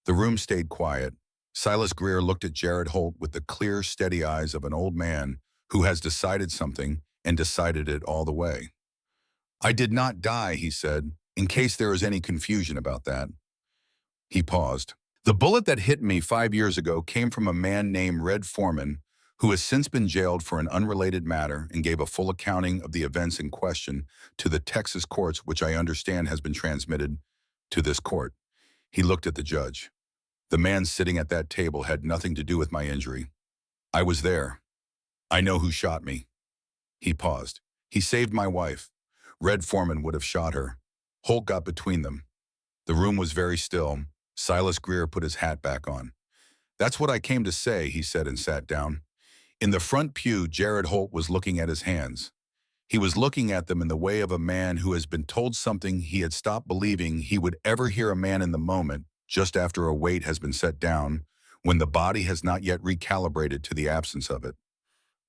The room stayed quiet. Silas Greer looked at Jared Holt with the clear, steady eyes of an old man who has decided something and decided it all the way. "I did not die," he said, "in case there is any confusion about that." He paused. "The bullet that hit me 5 years ago came from a man named Red Foreman, who has since been jailed for an unrelated matter and gave a full accounting of the events in question to the Texas courts, which I understand has been transmitted to this court." He looked at the judge. "The man sitting at that table had nothing to do with my injury. I was there. I know who shot me." He paused. "He saved my wife. Red Foreman would have shot her. Holt got between them." The room was very still. Silas Greer put his hat back on. "That's what I came to say," he said and sat down. In the front pew, Jared Holt was looking at his hands. He was looking at them in the way of a man who has been told something he had stopped believing he would ever hear a man in the moment, just after a weight has been set down, when the body has not yet recalibrated to the absence of it.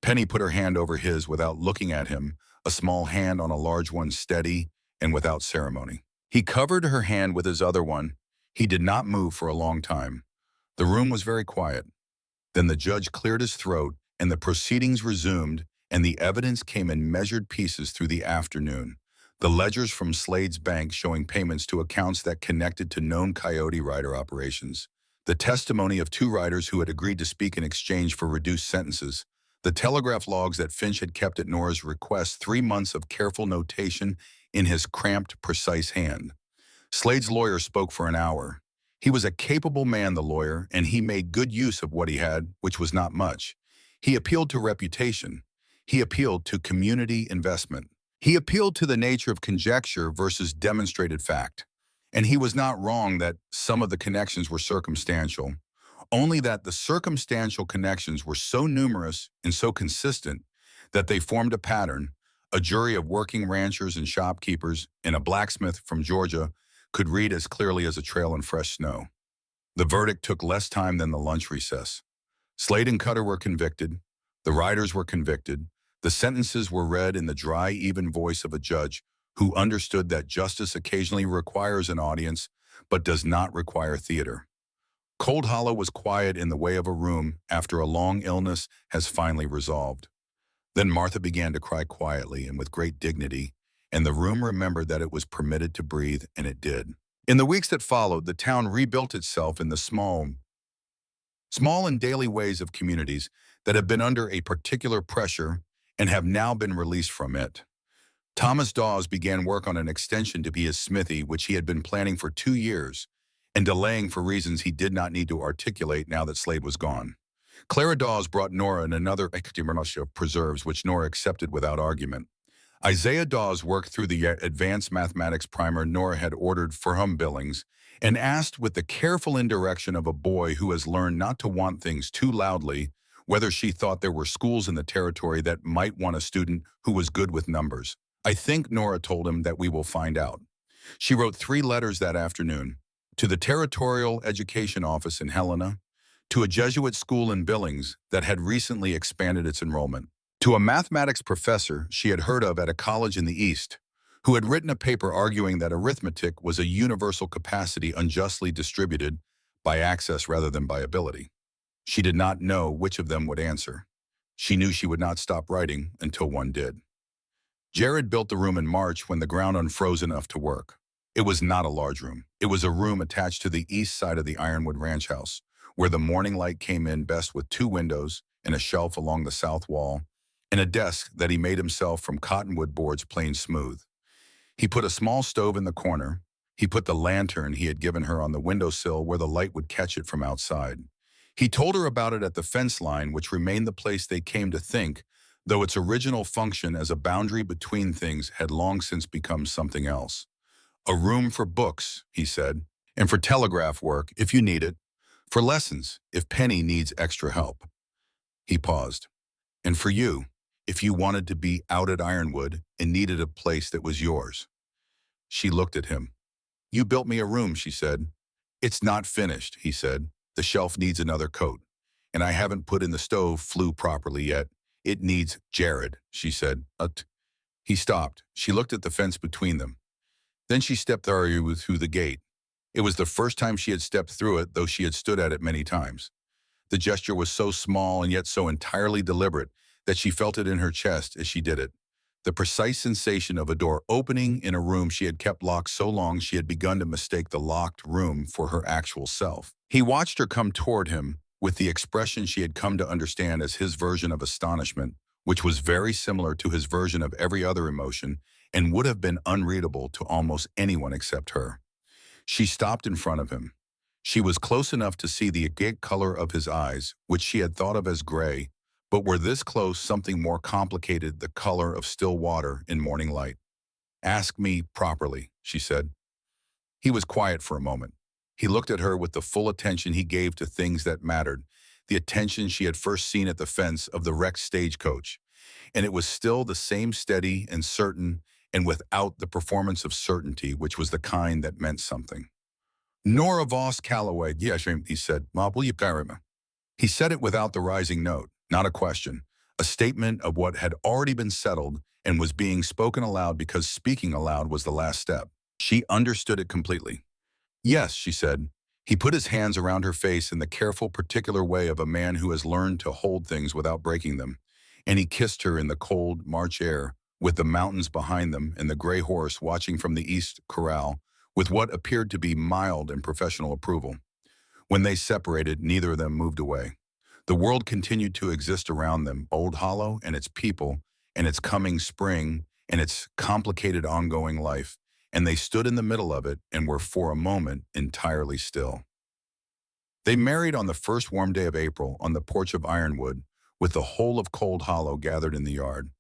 Penny put her hand over his without looking at him, a small hand on a large one, steady and without ceremony. He covered her hand with his other one. He did not move for a long time. The room was very quiet. Then the judge cleared his throat and the proceedings resumed, and the evidence came in measured pieces through the afternoon. The ledgers from Slade's bank showing payments to accounts that connected to known Coyote Rider operations. The testimony of 2 riders who had agreed to speak in exchange for reduced sentences. The telegraph logs that Finch had kept at Nora's request, 3 months of careful notation in his cramped, precise hand. Slade's lawyer spoke for an hour. He was a capable man, the lawyer, and he made good use of what he had, which was not much. He appealed to reputation. He appealed to community investment. He appealed to the nature of conjecture versus demonstrated fact. And he was not wrong that some of the connections were circumstantial, only that the circumstantial connections were so numerous and so consistent that they formed a pattern. A jury of working ranchers and shopkeepers and a blacksmith from Georgia could read as clearly as a trail in fresh snow. The verdict took less time than the lunch recess. Slade and Cutter were convicted. The riders were convicted. The sentences were read in the dry, even voice of a judge who understood that justice occasionally requires an audience, but does not require theater. Cold Hollow was quiet in the way of a room after a long illness has finally resolved. Then Martha began to cry quietly and with great dignity, and the room remembered that it was permitted to breathe, and it did. In the weeks that followed, the town rebuilt itself in the small and daily ways of communities that have been under a particular pressure and have now been released from it. Thomas Dawes began work on an extension to be his smithy, which he had been planning for 2 years and delaying for reasons he did not need to articulate now that Slade was gone. Clara Dawes brought Nora and another of preserves, which Nora accepted without argument. Isaiah Dawes worked through the advanced mathematics primer Nora had ordered from Billings and asked with the careful indirection of a boy who has learned not to want things too loudly whether she thought there were schools in the territory that might want a student who was good with numbers. I think, Nora told him, that we will find out. She wrote 3 letters that afternoon, to the Territorial Education Office in Helena, to a Jesuit school in Billings that had recently expanded its enrollment, to a mathematics professor she had heard of at a college in the East, who had written a paper arguing that arithmetic was a universal capacity unjustly distributed by access rather than by ability. She did not know which of them would answer. She knew she would not stop writing until one did. Jared built the room in March when the ground unfroze enough to work. It was not a large room. It was a room attached to the east side of the Ironwood Ranch House, where the morning light came in best, with 2 windows and a shelf along the south wall, and a desk that he made himself from cottonwood boards planed smooth. He put a small stove in the corner. He put the lantern he had given her on the windowsill where the light would catch it from outside. He told her about it at the fence line, which remained the place they came to think, though its original function as a boundary between things had long since become something else. A room for books, he said, and for telegraph work, if you need it, for lessons, if Penny needs extra help. He paused. And for you, if you wanted to be out at Ironwood and needed a place that was yours. She looked at him. You built me a room, she said. It's not finished, he said. The shelf needs another coat. And I haven't put in the stove flue properly yet. It needs Jared, she said. He stopped. She looked at the fence between them. Then she stepped through the gate. It was the first time she had stepped through it, though she had stood at it many times. The gesture was so small and yet so entirely deliberate that she felt it in her chest as she did it. The precise sensation of a door opening in a room she had kept locked so long she had begun to mistake the locked room for her actual self. He watched her come toward him with the expression she had come to understand as his version of astonishment, which was very similar to his version of every other emotion and would have been unreadable to almost anyone except her. She stopped in front of him. She was close enough to see the agate color of his eyes, which she had thought of as gray, but were this close something more complicated, the color of still water in morning light. Ask me properly, she said. He was quiet for a moment. He looked at her with the full attention he gave to things that mattered, the attention she had first seen at the fence of the wrecked stagecoach. And it was still the same steady and certain, and without the performance of certainty, which was the kind that meant something. Nora Voss Calloway, yes, he said. He said it without the rising note, not a question, a statement of what had already been settled and was being spoken aloud because speaking aloud was the last step. She understood it completely. Yes, she said. He put his hands around her face in the careful, particular way of a man who has learned to hold things without breaking them, and he kissed her in the cold March air, with the mountains behind them and the gray horse watching from the east corral, with what appeared to be mild and professional approval. When they separated, neither of them moved away. The world continued to exist around them, Old Hollow and its people, and its coming spring, and its complicated ongoing life, and they stood in the middle of it and were for a moment entirely still. They married on the first warm day of April on the porch of Ironwood, with the whole of Cold Hollow gathered in the yard.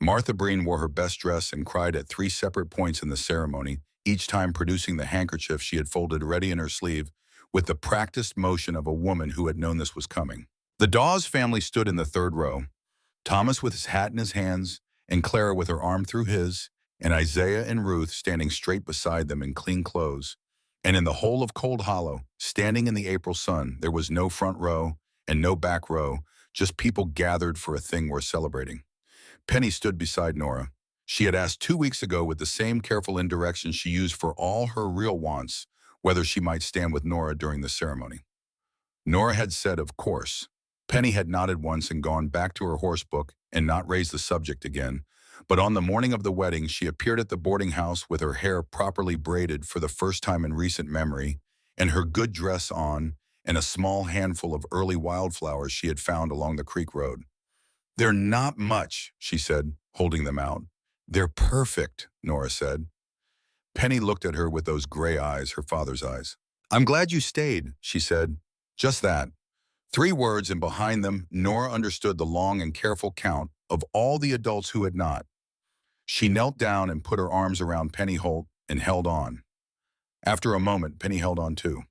Martha Breen wore her best dress and cried at 3 separate points in the ceremony, each time producing the handkerchief she had folded ready in her sleeve, with the practiced motion of a woman who had known this was coming. The Dawes family stood in the third row, Thomas with his hat in his hands, and Clara with her arm through his, and Isaiah and Ruth standing straight beside them in clean clothes. And in the whole of Cold Hollow, standing in the April sun, there was no front row and no back row, just people gathered for a thing worth celebrating. Penny stood beside Nora. She had asked 2 weeks ago with the same careful indirection she used for all her real wants, whether she might stand with Nora during the ceremony. Nora had said, of course. Penny had nodded once and gone back to her horse book and not raised the subject again. But on the morning of the wedding, she appeared at the boarding house with her hair properly braided for the first time in recent memory, and her good dress on, and a small handful of early wildflowers she had found along the creek road. "They're not much," she said, holding them out. "They're perfect," Nora said. Penny looked at her with those gray eyes, her father's eyes. "I'm glad you stayed," she said. Just that. 3 words, and behind them, Nora understood the long and careful count of all the adults who had not. She knelt down and put her arms around Penny Holt and held on. After a moment, Penny held on too.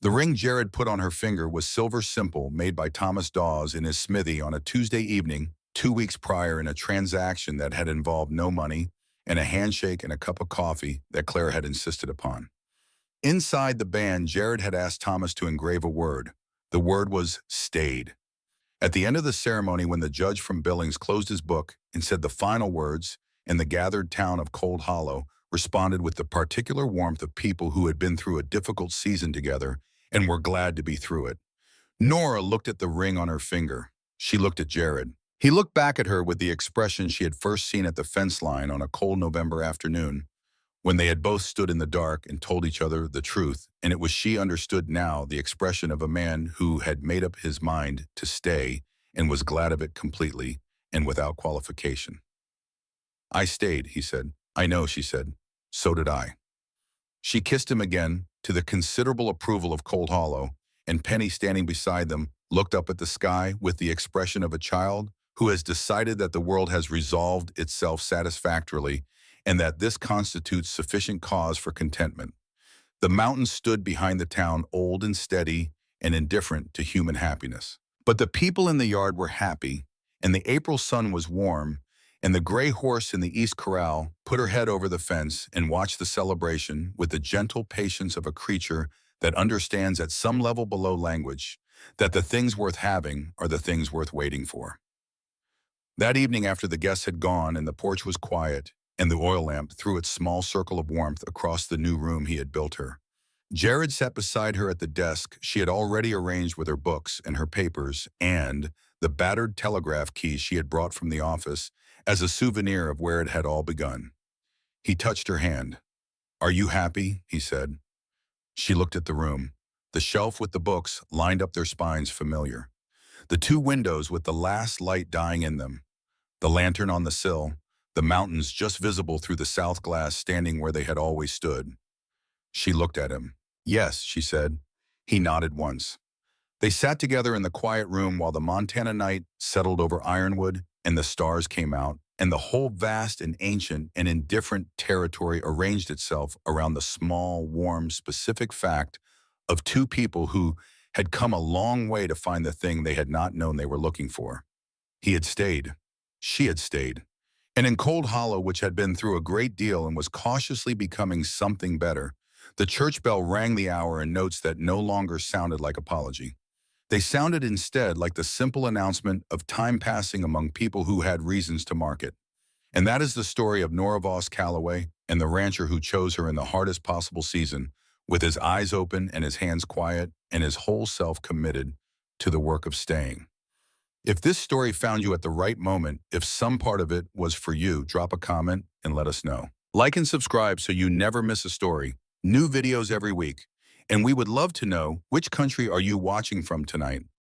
The ring Jared put on her finger was silver simple, made by Thomas Dawes in his smithy on a Tuesday evening, 2 weeks prior, in a transaction that had involved no money and a handshake and a cup of coffee that Claire had insisted upon. Inside the band, Jared had asked Thomas to engrave a word. The word was stayed. At the end of the ceremony, when the judge from Billings closed his book and said the final words, and the gathered town of Cold Hollow responded with the particular warmth of people who had been through a difficult season together and were glad to be through it. Nora looked at the ring on her finger. She looked at Jared. He looked back at her with the expression she had first seen at the fence line on a cold November afternoon, when they had both stood in the dark and told each other the truth, and it was, she understood now, the expression of a man who had made up his mind to stay and was glad of it completely and without qualification. "I stayed," he said. "I know," she said. "So did I." She kissed him again, to the considerable approval of Cold Hollow, and Penny, standing beside them, looked up at the sky with the expression of a child who has decided that the world has resolved itself satisfactorily and that this constitutes sufficient cause for contentment. The mountains stood behind the town, old and steady and indifferent to human happiness. But the people in the yard were happy, and the April sun was warm, and the gray horse in the east corral put her head over the fence and watched the celebration with the gentle patience of a creature that understands at some level below language that the things worth having are the things worth waiting for. That evening, after the guests had gone and the porch was quiet, and the oil lamp threw its small circle of warmth across the new room he had built her, Jared sat beside her at the desk she had already arranged with her books and her papers and the battered telegraph keys she had brought from the office as a souvenir of where it had all begun. He touched her hand. "Are you happy?" he said. She looked at the room. The shelf with the books lined up their spines familiar. The 2 windows with the last light dying in them. The lantern on the sill. The mountains just visible through the south glass standing where they had always stood. She looked at him. "Yes," she said. He nodded once. They sat together in the quiet room while the Montana night settled over Ironwood and the stars came out, and the whole vast and ancient and indifferent territory arranged itself around the small, warm, specific fact of 2 people who had come a long way to find the thing they had not known they were looking for. He had stayed. She had stayed. And in Cold Hollow, which had been through a great deal and was cautiously becoming something better, the church bell rang the hour in notes that no longer sounded like apology. They sounded instead like the simple announcement of time passing among people who had reasons to mark it. And that is the story of Nora Voss Calloway and the rancher who chose her in the hardest possible season, with his eyes open and his hands quiet and his whole self committed to the work of staying. If this story found you at the right moment, if some part of it was for you, drop a comment and let us know. Like and subscribe so you never miss a story. New videos every week. And we would love to know, which country are you watching from tonight?